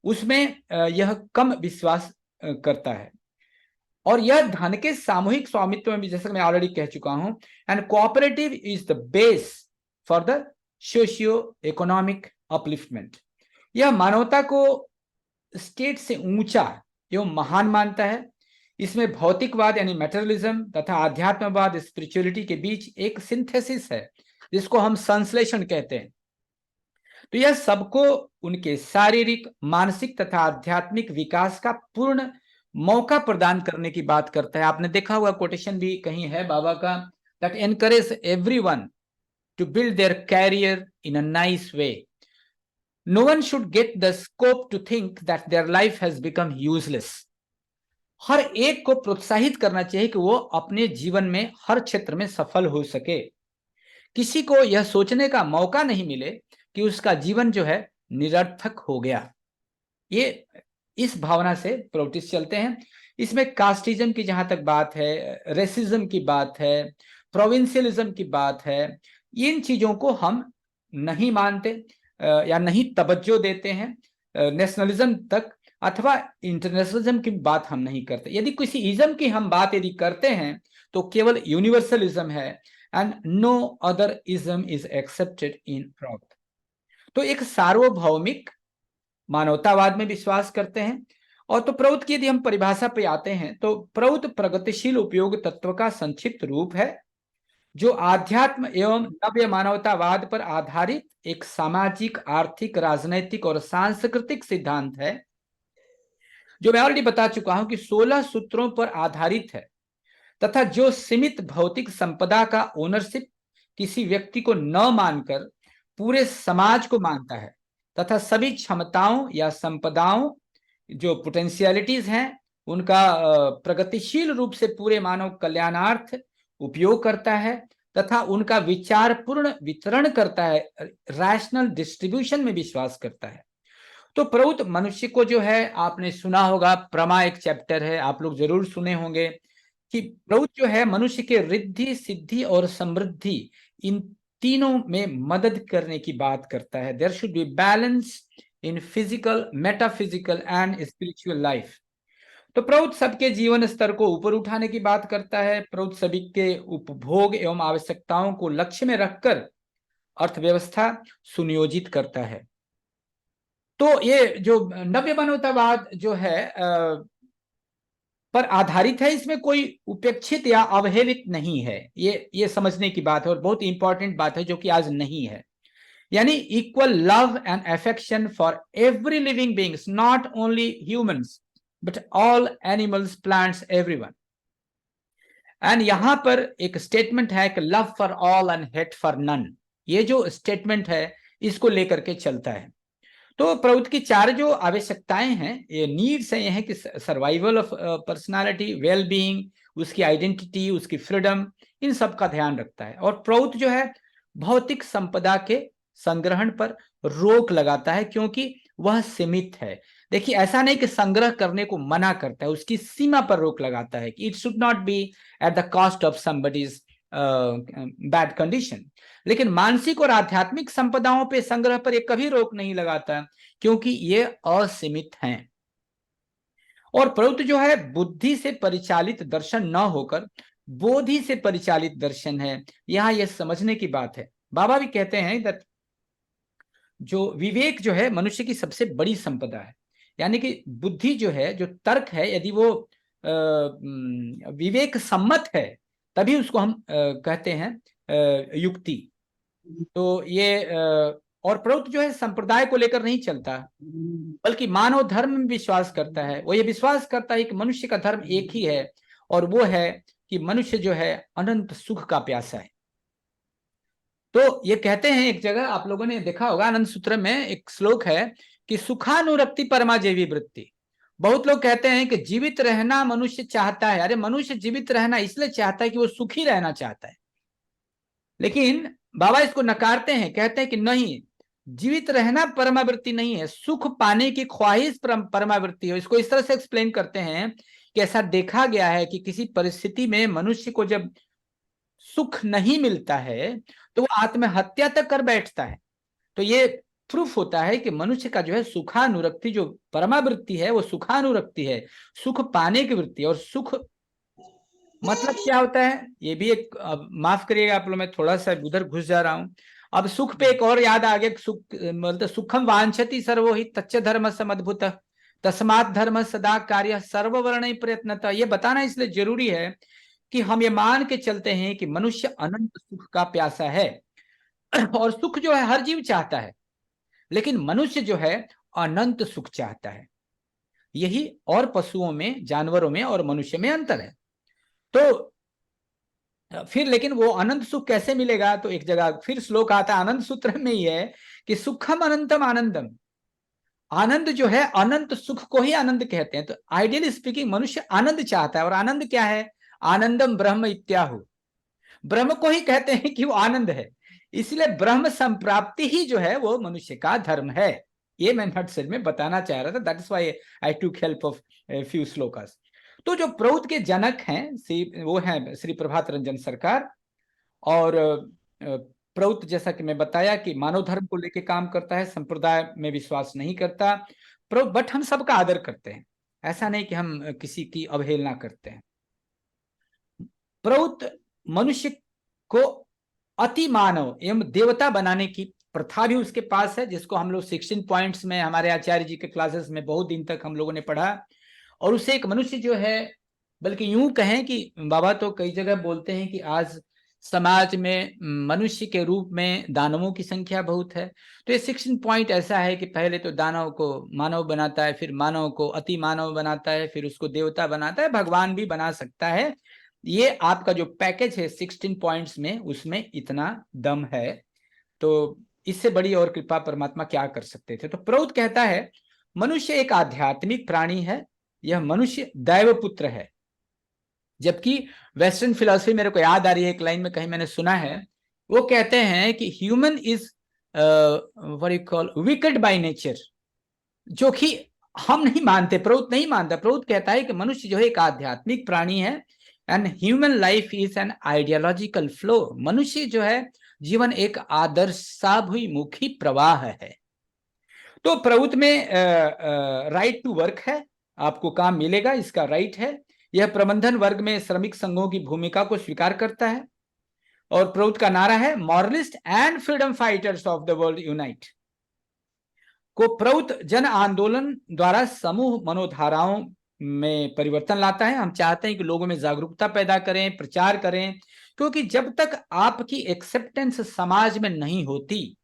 उसमें यह कम विश्वास करता है। और यह धन के सामूहिक स्वामित्व में भी, जैसे मैं ऑलरेडी कह चुका हूं, and cooperative is the base for the socio economic upliftment. यह मानवता को स्टेट से ऊंचा एवं महान मानता है। इसमें भौतिकवाद यानी मेटेरियलिज्म तथा आध्यात्मवाद स्पिरिचुअलिटी के बीच एक सिंथेसिस है, जिसको हम संश्लेषण कहते हैं। तो यह सबको उनके शारीरिक, मानसिक तथा आध्यात्मिक विकास का पूर्ण मौका प्रदान करने की बात करता है। आपने देखा हुआ कोटेशन भी कहीं है बाबा का, that encourage everyone to build their career in a nice way. No one should get the scope to think that their life has become useless. हर एक को प्रोत्साहित करना चाहिए कि वो अपने जीवन में हर क्षेत्र में सफल हो सके। किसी को यह सोचने का मौका नहीं मिले कि उसका जीवन जो है निरर्थक हो गया। ये इस भावना से प्रोटेस्ट चलते हैं। इसमें कास्टिज्म की जहां तक बात है, रेसिज्म की बात है, प्रोविंशियलिज्म की बात है, इन चीजों को हम नहीं मानते या नहीं तवज्जो देते हैं। नेशनलिज्म तक अथवा इंटरनेशनलिज्म की बात हम नहीं करते। यदि किसी इज्म की हम बात यदि करते हैं तो केवल यूनिवर्सलिज्म है, and no other ism is accepted in Prout. तो एक सार्वभौमिक मानवतावाद में विश्वास करते हैं। और तो प्रौत की यदि हम परिभाषा पे आते हैं तो प्रौत प्रगतिशील उपयोग तत्व का संक्षिप्त रूप है, जो आध्यात्म एवं नव्य मानवतावाद पर आधारित एक सामाजिक, आर्थिक, राजनैतिक और सांस्कृतिक सिद्धांत है, जो मैं ऑलरेडी बता चुका हूं कि 16 सूत्रों पर आधारित है, तथा जो सीमित भौतिक संपदा का ओनरशिप किसी व्यक्ति को न मानकर पूरे समाज को मानता है, तथा सभी क्षमताओं या संपदाओं जो पोटेंशियलिटीज हैं उनका प्रगतिशील रूप से पूरे मानव कल्याणार्थ उपयोग करता है, तथा उनका विचारपूर्ण वितरण करता है, रैशनल डिस्ट्रीब्यूशन में विश्वास करता है। तो प्रौत मनुष्य को जो है, आपने सुना होगा, प्रमा एक चैप्टर है, आप लोग जरूर सुने होंगे कि प्रौत जो है मनुष्य के रिद्धि, सिद्धि और समृद्धि, इन तीनों में मदद करने की बात करता है। There should be balance in physical, metaphysical and spiritual life. तो प्रौत सबके जीवन स्तर को ऊपर उठाने की बात करता है। प्रौत सभी के उपभोग एवं आवश्यकताओं को लक्ष्य में रखकर अर्थव्यवस्था सुनियोजित करता है। तो ये जो नव्य मानवतावाद जो है पर आधारित है, इसमें कोई उपेक्षित या अवहेलित नहीं है। ये समझने की बात है, और बहुत इंपॉर्टेंट बात है जो कि आज नहीं है। यानी equal love and affection for every living beings, not only humans but all animals, plants, everyone. And यहां पर एक स्टेटमेंट है कि love for all and hate for none. ये जो स्टेटमेंट है इसको लेकर के चलता है। तो प्रौत की चार जो आवश्यकताएं हैं, ये नीड्स हैं, ये है कि survival of personality, well being, उसकी आइडेंटिटी, उसकी फ्रीडम, इन सब का ध्यान रखता है। और प्रौत जो है भौतिक संपदा के संग्रहण पर रोक लगाता है, क्योंकि वह सीमित है। देखिए, ऐसा नहीं कि संग्रह करने को मना करता है, उसकी सीमा पर रोक लगाता है कि it should not be at the cost of somebody's bad condition. लेकिन मानसिक और आध्यात्मिक संपदाओं पे संग्रह पर ये कभी रोक नहीं लगाता, क्योंकि ये असीमित हैं। और प्रौत जो है बुद्धि से परिचालित दर्शन न होकर बोधि से परिचालित दर्शन है। यहां यह समझने की बात है। बाबा भी कहते हैं दैट जो विवेक जो है मनुष्य की सबसे बड़ी संपदा है। यानी कि बुद्धि जो है, जो तर्क है, यदि वो विवेक सम्मत है तभी उसको हम कहते हैं युक्ति। तो ये और प्रौत जो है संप्रदाय को लेकर नहीं चलता, बल्कि मानव धर्म में विश्वास करता है। वो ये विश्वास करता है कि मनुष्य का धर्म एक ही है, और वो है कि मनुष्य जो है अनंत सुख का प्यासा है। तो ये कहते हैं, एक जगह आप लोगों ने देखा होगा, आनंद सूत्र में एक श्लोक है कि सुखानुरक्ति परमा जेवी वृत्ति। बहुत लोग कहते हैं कि जीवित रहना मनुष्य चाहता है। अरे, मनुष्य जीवित रहना इसलिए चाहता है कि वो सुखी रहना चाहता है। लेकिन बाबा इसको नकारते हैं, कहते हैं कि नहीं, जीवित रहना परमावृत्ति नहीं है, सुख पाने की ख्वाहिश परमावृत्ति है। इसको इस तरह से एक्सप्लेन करते हैं कि ऐसा देखा गया है कि किसी परिस्थिति में मनुष्य को जब सुख नहीं मिलता है तो वो आत्महत्या तक कर बैठता है। तो ये प्रूफ होता है कि मनुष्य का जो है सुखानुरक्ति, जो परमावृत्ति है, वो सुखानुरक्ति है, सुख पाने की वृत्ति। और सुख मतलब क्या होता है, ये भी एक, माफ करिएगा आप लोग, मैं थोड़ा सा उधर घुस जा रहा हूं। अब सुख पे एक और याद आ गया, सुख मतलब सुखम वांछति सर्वो हि तच्च धर्म समद्भुत तस्मात् धर्म सदा कार्य सर्ववर्ण प्रयत्नता। ये बताना इसलिए जरूरी है कि हम ये मान के चलते हैं कि मनुष्य अनंत सुख का प्यासा है और सुख जो है हर जीव चाहता है, लेकिन मनुष्य जो है अनंत सुख चाहता है। यही और पशुओं में, जानवरों में और मनुष्य में अंतर है। तो फिर लेकिन वो अनंत सुख कैसे मिलेगा? तो एक जगह फिर श्लोक आता है आनंद सूत्र में ही है कि सुखम अनंतम आनंदम। आनंद जो है, अनंत सुख को ही आनंद कहते हैं। तो आइडियली स्पीकिंग मनुष्य आनंद चाहता है, और आनंद क्या है? आनंदम ब्रह्म इत्याहु, ब्रह्म को ही कहते हैं कि वो आनंद है। इसलिए ब्रह्म संप्राप्ति ही जो है वो मनुष्य का धर्म है। ये मैं नटसेल में बताना चाह रहा था। दैट इज व्हाई आई टूक हेल्प ऑफ फ्यू श्लोकास। तो जो प्रौध के जनक हैं वो हैं श्री प्रभात रंजन सरकार। और प्रौध जैसा कि मैं बताया कि मानव धर्म को लेकर काम करता है, संप्रदाय में विश्वास नहीं करता प्रौध, बट हम सबका आदर करते हैं। ऐसा नहीं कि हम किसी की अवहेलना करते हैं। प्रौध मनुष्य को अति मानव एवं देवता बनाने की प्रथा भी उसके पास है, जिसको हम लोग 16 पॉइंट्स में हमारे आचार्य जी के क्लासेस में बहुत दिन तक हम लोगों ने पढ़ा। और उसे एक मनुष्य जो है, बल्कि यूं कहें कि बाबा तो कई जगह बोलते हैं कि आज समाज में मनुष्य के रूप में दानवों की संख्या बहुत है। तो ये 16 पॉइंट ऐसा है कि पहले तो दानव को मानव बनाता है, फिर मानव को अति मानव बनाता है, फिर उसको देवता बनाता है, भगवान भी बना सकता है। ये आपका जो पैकेज है 16 पॉइंट्स में, उसमें इतना दम है। तो इससे बड़ी और कृपा परमात्मा क्या कर सकते थे? तो प्रौध कहता है मनुष्य एक आध्यात्मिक प्राणी है, यह मनुष्य दैव पुत्र है। जबकि वेस्टर्न फिलॉसफी, मेरे को याद आ रही है एक लाइन में कहीं मैंने सुना है, वो कहते हैं कि human is what you call wicked by nature, जो कि हम नहीं मानते, प्रौध नहीं मानता। प्रौध कहता है कि मनुष्य जो है एक आध्यात्मिक प्राणी है, and human life is an ideological flow. मनुष्य जो है जीवन एक आदर्शाभिमुखी प्रवाह है। तो प्रौध में राइट टू वर्क है, आपको काम मिलेगा, इसका राइट है। यह प्रबंधन वर्ग में श्रमिक संघों की भूमिका को स्वीकार करता है। और प्रौध का नारा है moralist and freedom fighters of the world unite. को प्रौध जन आंदोलन द्वारा समूह मनोधाराओं में परिवर्तन लाता है। हम चाहते हैं कि लोगों में जागरूकता पैदा करें, प्रचार करें, क्योंकि जब तक आपकी एक्सेप्टेंस समाज में नहीं होती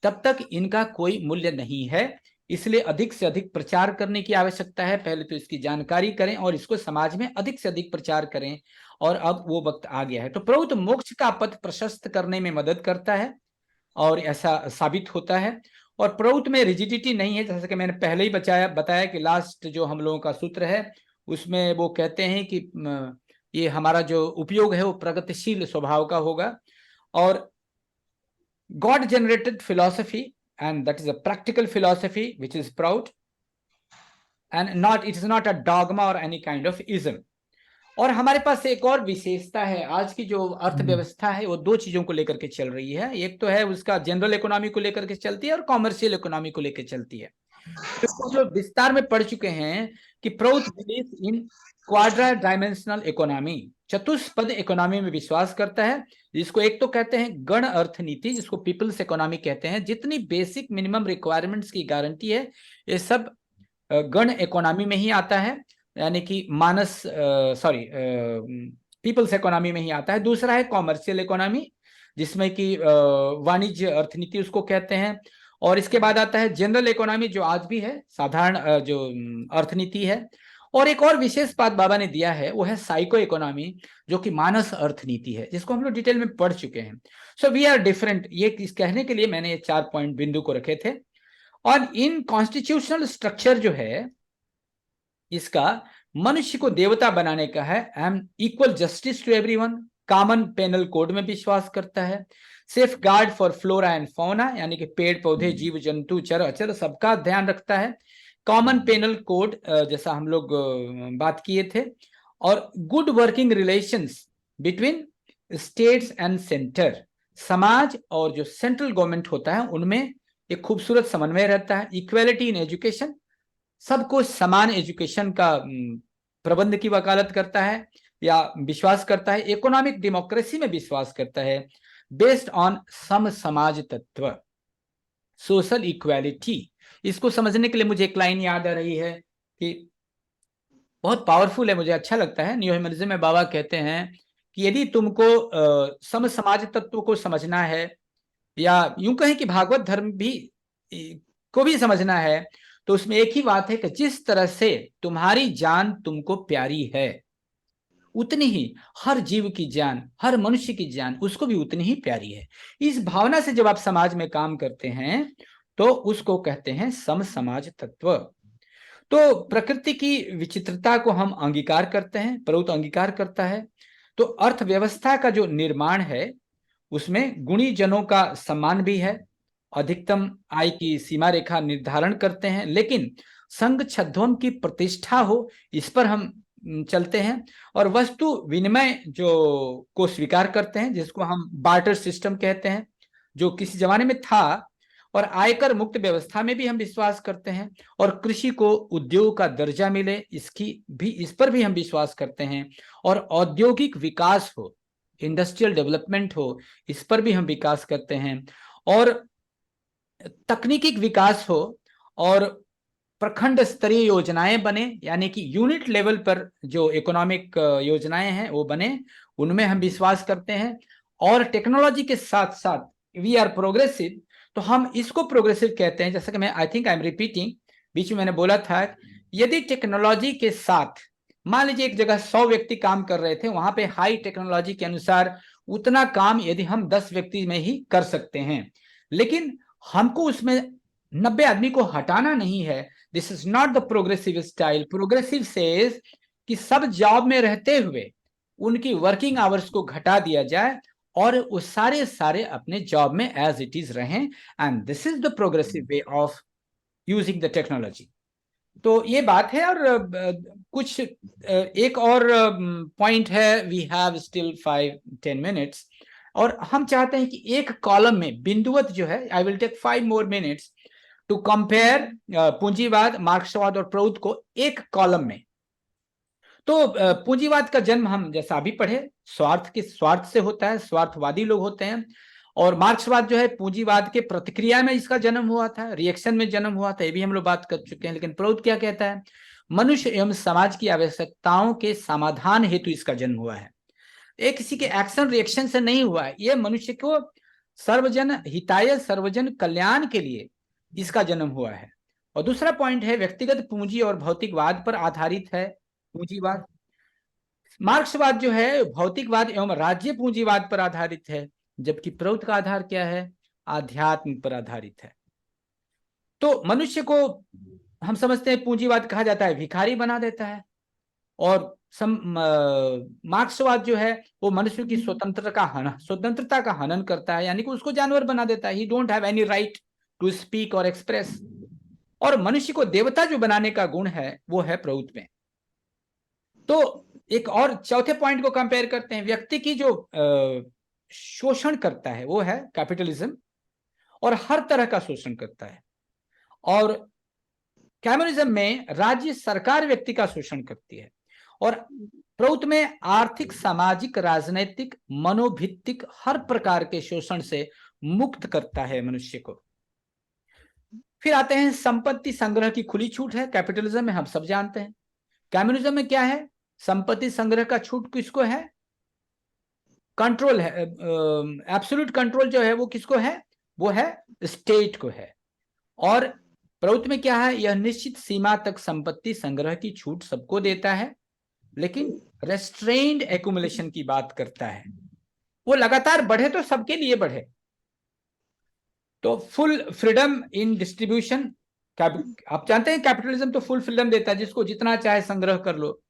तब तक इनका कोई मूल्य नहीं है। इसलिए अधिक से अधिक प्रचार करने की आवश्यकता है। पहले तो इसकी जानकारी करें और इसको समाज में अधिक से अधिक प्रचार करें, और अब वो वक्त आ गया है। तो प्रौध मोक्ष का पथ प्रशस्त करने में मदद करता है, और ऐसा साबित होता है। और प्रौध में रिजिडिटी नहीं है, जैसा कि मैंने पहले ही बताया कि लास्ट जो हम लोगों का सूत्र है उसमें वो कहते हैं कि ये हमारा जो उपयोग है वो प्रगतिशील स्वभाव का होगा। और God generated philosophy, and that is a practical philosophy which is proud, and it is not a dogma or any kind of ism. और हमारे पास एक और विशेषता है, आज की जो अर्थव्यवस्था है वो दो चीजों को लेकर के चल रही है। एक तो है उसका जनरल इकोनॉमी को लेकर के चलती है, और कॉमर्शियल इकोनॉमी को लेकर चलती है। तो जो विस्तार में पढ़ चुके हैं कि Prout believes in quadra dimensional economy, चतुष्पद इकोनॉमी में विश्वास करता है, जिसको एक तो कहते हैं गण अर्थनीति, जिसको पीपल्स इकोनॉमी कहते हैं। जितनी बेसिक मिनिमम रिक्वायरमेंट्स की गारंटी है ये सब गण इकोनॉमी में ही आता है, यानी कि पीपल्स इकोनॉमी में ही आता है। दूसरा है कॉमर्शियल इकोनॉमी, जिसमें कि वाणिज्य अर्थनीति उसको कहते हैं। और इसके बाद आता है जनरल इकोनॉमी, जो आज भी है, साधारण जो अर्थनीति है। और एक और विशेष बात बाबा ने दिया है वो है साइको इकोनॉमी, जो कि मानस अर्थनीति है, जिसको हम लोग डिटेल में पढ़ चुके हैं। सो वी आर डिफरेंट, ये कहने के लिए मैंने ये 4 पॉइंट बिंदु को रखे थे। और इन कॉन्स्टिट्यूशनल स्ट्रक्चर जो है इसका मनुष्य को देवता बनाने का है, and equal justice to everyone, common penal code में विश्वास करता है, safeguard for flora and fauna, यानी कि पेड़ पौधे जीव जंतु चर अचर सबका ध्यान रखता है, कॉमन पेनल कोड जैसा हम लोग बात किए थे, और good working relations between states and centre, समाज और जो सेंट्रल गवर्नमेंट होता है उनमें एक खूबसूरत समन्वय रहता है, इक्वेलिटी इन एजुकेशन, सबको समान एजुकेशन का प्रबंध की वकालत करता है या विश्वास करता है, इकोनॉमिक डेमोक्रेसी में विश्वास करता है, बेस्ड ऑन सम समाज तत्व, सोशल इक्वालिटी। इसको समझने के लिए मुझे एक लाइन याद आ रही है कि बहुत पावरफुल है, मुझे अच्छा लगता है। न्यू ह्यूमनिज्म में बाबा कहते हैं कि यदि तुमको सम समाज तत्व को समझना है, या यूं कहें कि भागवत धर्म भी को भी समझना है, तो उसमें एक ही बात है कि जिस तरह से तुम्हारी जान तुमको प्यारी है, उतनी ही हर जीव की जान, हर मनुष्य की जान उसको भी उतनी ही प्यारी है। इस भावना से जब आप समाज में काम करते हैं तो उसको कहते हैं सम समाज तत्व। तो प्रकृति की विचित्रता को हम अंगीकार करते हैं, प्रभुत्व अंगीकार करता है। तो अर्थव्यवस्था का जो निर्माण है उसमें गुणी जनों का सम्मान भी है, अधिकतम आय की सीमा रेखा निर्धारण करते हैं, लेकिन संघ छद्मों की प्रतिष्ठा हो इस पर हम चलते हैं। और वस्तु विनिमय जो को स्वीकार करते हैं, जिसको हम बार्टर सिस्टम कहते हैं, जो किसी जमाने में था। और आयकर मुक्त व्यवस्था में भी हम विश्वास करते हैं। और कृषि को उद्योग का दर्जा मिले, इस पर भी हम विश्वास करते हैं। और औद्योगिक विकास हो, इंडस्ट्रियल डेवलपमेंट हो, इस पर भी हम विकास करते हैं। और तकनीकी विकास हो, और प्रखंड स्तरीय योजनाएं बने, यानी कि यूनिट लेवल पर जो इकोनॉमिक योजनाएं हैं वो बने, उनमें हम विश्वास करते हैं। और टेक्नोलॉजी के साथ साथ वी आर प्रोग्रेसिव, तो हम इसको प्रोग्रेसिव कहते हैं। जैसा कि मैं I think I am repeating, बीच में मैंने बोला था, यदि टेक्नोलॉजी के साथ मान लीजिए एक जगह 100 व्यक्ति काम कर रहे थे, वहां पे हाई टेक्नोलॉजी के अनुसार उतना काम यदि हम 10 व्यक्ति में ही कर सकते हैं, लेकिन हमको उसमें 90 आदमी को हटाना नहीं है। This is not the progressive style. Progressive says कि सब जॉब में रहते हुए उनकी वर्किंग आवर्स को घटा दिया जाए और वो सारे सारे अपने जॉब में एज इट इज रहें, and this is the progressive way of using the technology. तो ये बात है। और कुछ एक और पॉइंट है, वी हैव स्टिल 5-10 मिनट्स, और हम चाहते हैं कि एक कॉलम में बिंदुवत जो है, I will take 5 more minutes to compare पूंजीवाद, मार्क्सवाद और प्रौद्ध को एक कॉलम में। तो पूंजीवाद का जन्म हम जैसा अभी पढ़े, स्वार्थ से होता है, स्वार्थवादी लोग होते हैं। और मार्क्सवाद जो है पूंजीवाद के प्रतिक्रिया में इसका जन्म हुआ था, रिएक्शन में जन्म हुआ था, ये भी हम लोग बात कर चुके हैं। लेकिन प्रौद्ध क्या कहता है? मनुष्य एवं समाज की आवश्यकताओं के समाधान हेतु इसका जन्म हुआ है। ये किसी के एक्शन रिएक्शन से नहीं हुआ है, ये मनुष्य को सर्वजन हिताय, सर्वजन कल्याण के लिए इसका जन्म हुआ है। और दूसरा पॉइंट है, व्यक्तिगत पूंजी और भौतिकवाद पर आधारित है पूंजीवाद। मार्क्सवाद जो है भौतिकवाद एवं राज्य पूंजीवाद पर आधारित है, जबकि प्रौद्ध का आधार क्या है? आध्यात्म पर आधारित है। तो मनुष्य को हम समझते हैं पूंजीवाद कहा जाता है भिखारी बना देता है, और मार्क्सवाद जो है वो मनुष्य की स्वतंत्रता का हनन करता है, यानी कि उसको जानवर बना देता है। He don't have any right to speak और एक्सप्रेस। और मनुष्य को देवता जो बनाने का गुण है वो है प्रौद्ध में। तो एक और चौथे पॉइंट को कंपेयर करते हैं, व्यक्ति की जो शोषण करता है वो है कैपिटलिज्म, और हर तरह का शोषण करता है। और कम्युनिज्म में राज्य सरकार व्यक्ति का शोषण करती है, और प्रौद्ध में आर्थिक, सामाजिक, राजनैतिक, मनोभित्तिक हर प्रकार के शोषण से मुक्त करता है मनुष्य को। फिर आते हैं संपत्ति संग्रह की खुली छूट है कैपिटलिज्म में, हम सब जानते हैं। कम्युनिज्म में क्या है? संपत्ति संग्रह का छूट किसको है? कंट्रोल है, एब्सोल्यूट कंट्रोल जो है वो किसको है? वो है स्टेट को है। और प्रौद्ध में क्या है? यह निश्चित सीमा तक संपत्ति संग्रह की छूट सबको देता है, लेकिन रेस्ट्रेन्ड एक्यूमुलेशन की बात करता है। वो लगातार बढ़े तो सबके लिए बढ़े। तो फुल फ्रीडम इन डिस्ट्रीब्यूशन, आप जानते हैं कैपिटलिज्म तो फुल फ्रीडम देता है, जिसको जितना चाहे संग्रह कर लो।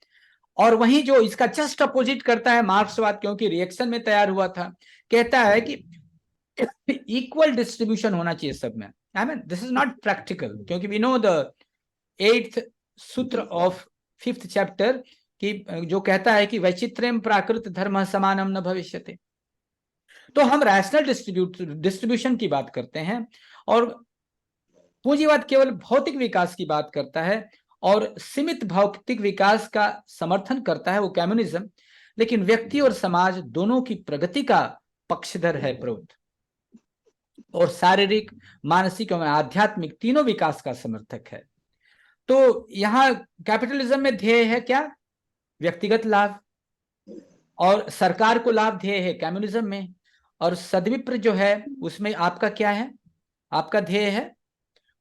और वहीं जो इसका जस्ट अपोजिट करता है मार्क्सवाद, क्योंकि रिएक्शन में तैयार हुआ था, कहता है कि इक्वल डिस्ट्रीब्यूशन होना चाहिए सब में। I mean this is not practical, क्योंकि वी नो द 8th सूत्र ऑफ 5th चैप्टर की जो कहता है कि वैचित्र्यम प्राकृत धर्म समानम न भविष्यते। तो हम रैशनल डिस्ट्रीब्यूशन की बात करते हैं, और पूंजीवाद केवल भौतिक विकास की बात करता है और सीमित भौतिक विकास का समर्थन करता है, वो कम्युनिज्म। लेकिन व्यक्ति और समाज दोनों की प्रगति का पक्षधर है प्रबुद्ध, और शारीरिक, मानसिक और आध्यात्मिक तीनों विकास का समर्थक है। तो यहाँ कैपिटलिज्म में ध्येय है क्या? व्यक्तिगत लाभ, और सरकार को लाभ ध्येय है कम्युनिज्म में। और सद्विप्र जो है उसमें आपका क्या है? आपका ध्येय है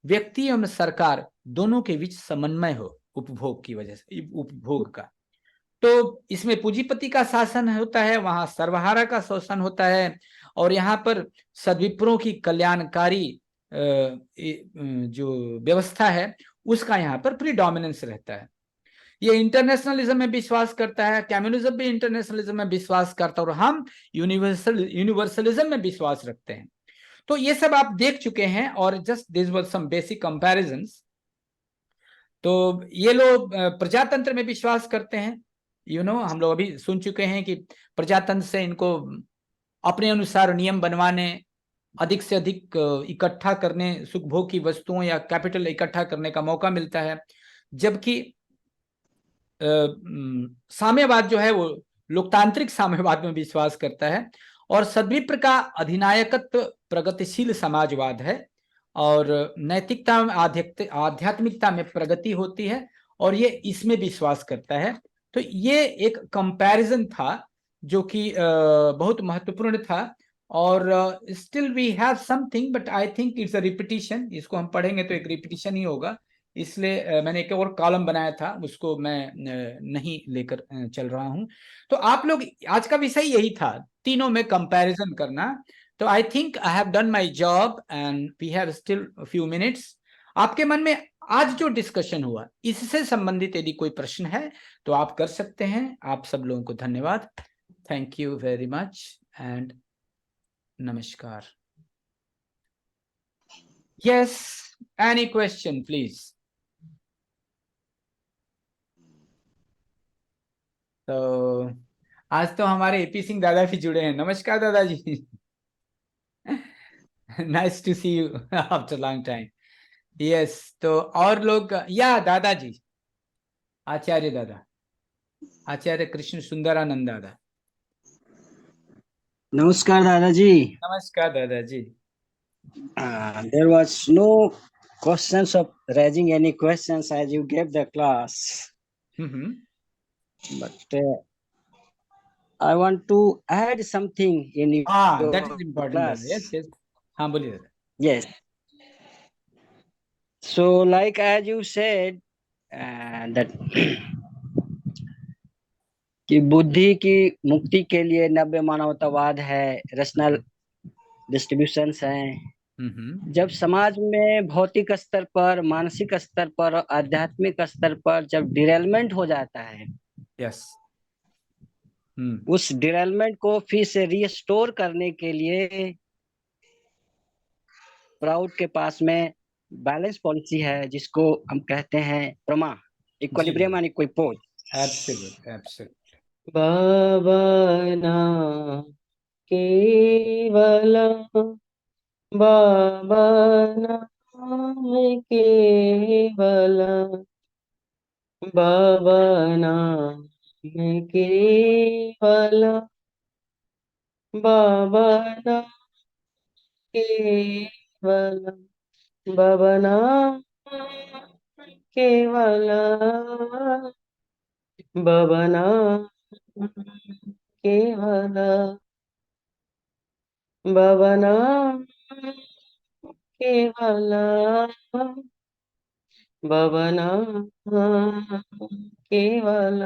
व्यक्ति एवं सरकार दोनों के बीच समन्वय हो, उपभोग की वजह से, उपभोग का। तो इसमें पूंजीपति का शासन होता है, वहां सर्वहारा का शोषण होता है, और यहाँ पर सद्विप्रों की कल्याणकारी जो व्यवस्था है उसका यहाँ पर प्रीडोमिनेंस रहता है। ये इंटरनेशनलिज्म में विश्वास करता है, कम्युनिज्म भी इंटरनेशनलिज्म में विश्वास करता है, और हम यूनिवर्सलिज्म में विश्वास रखते हैं। तो ये सब आप देख चुके हैं, और just this was some basic comparisons. तो ये लोग प्रजातंत्र में विश्वास करते हैं, हम लोग अभी सुन चुके हैं कि प्रजातंत्र से इनको अपने अनुसार नियम बनवाने, अधिक से अधिक इकट्ठा करने, सुखभोग की वस्तुओं या कैपिटल इकट्ठा करने का मौका मिलता है। जबकि साम्यवाद जो है वो लोकतांत्रिक साम्यवाद में विश्वास करता है, और सद्विप्र का अधिनायकत्व प्रगतिशील समाजवाद है, और नैतिकता, आध्यात्मिकता में प्रगति होती है, और ये इसमें विश्वास करता है। तो ये एक कंपैरिजन था जो कि बहुत महत्वपूर्ण था। और still we have something, but I think it's a repetition. इसको हम पढ़ेंगे तो एक रिपीटिशन ही होगा, इसलिए मैंने एक और कॉलम बनाया था, उसको मैं नहीं लेकर चल रहा हूं। तो आप लोग, आज का विषय यही था, तीनों में कंपैरिजन करना। तो I think I have done my job and we have still few minutes. आपके मन में आज जो डिस्कशन हुआ इससे संबंधित यदि कोई प्रश्न है तो आप कर सकते हैं। आप सब लोगों को धन्यवाद। Thank you very much and नमस्कार। Yes, any question please. तो आज तो हमारे एपी सिंह दादा भी जुड़े हैं। नमस्कार दादाजी। Nice to see you after long time. Yes, तो और लोग, या दादाजी, आचार्य दादा, आचार्य कृष्ण सुंदरानंद दादा। नमस्कार दादाजी। नमस्कार दादाजी। There was no questions of raising any questions as you gave the class. But I want to add something in your that is important class. दादा। यस यस, हाँ बोलिए दादा। Yes. So, like as you said, that कि बुद्धि की मुक्ति के लिए नव्य मानवतावाद है, रैशनल डिस्ट्रीब्यूशंस हैं। जब समाज में भौतिक स्तर पर, मानसिक स्तर पर, आध्यात्मिक स्तर पर जब डिरेलमेंट हो जाता है, यस, उस डिरेलमेंट को फिर से रीस्टोर करने के लिए प्राउड के पास में बैलेंस पॉलिसी है, जिसको हम कहते हैं प्रमा, equilibrium and equipoise. Absolute absolute. भावना केवल, भावना केवल, भावना केवल, भावना केवल, भावना केवल, भावना केवल, भावना केवल, भावना केवल।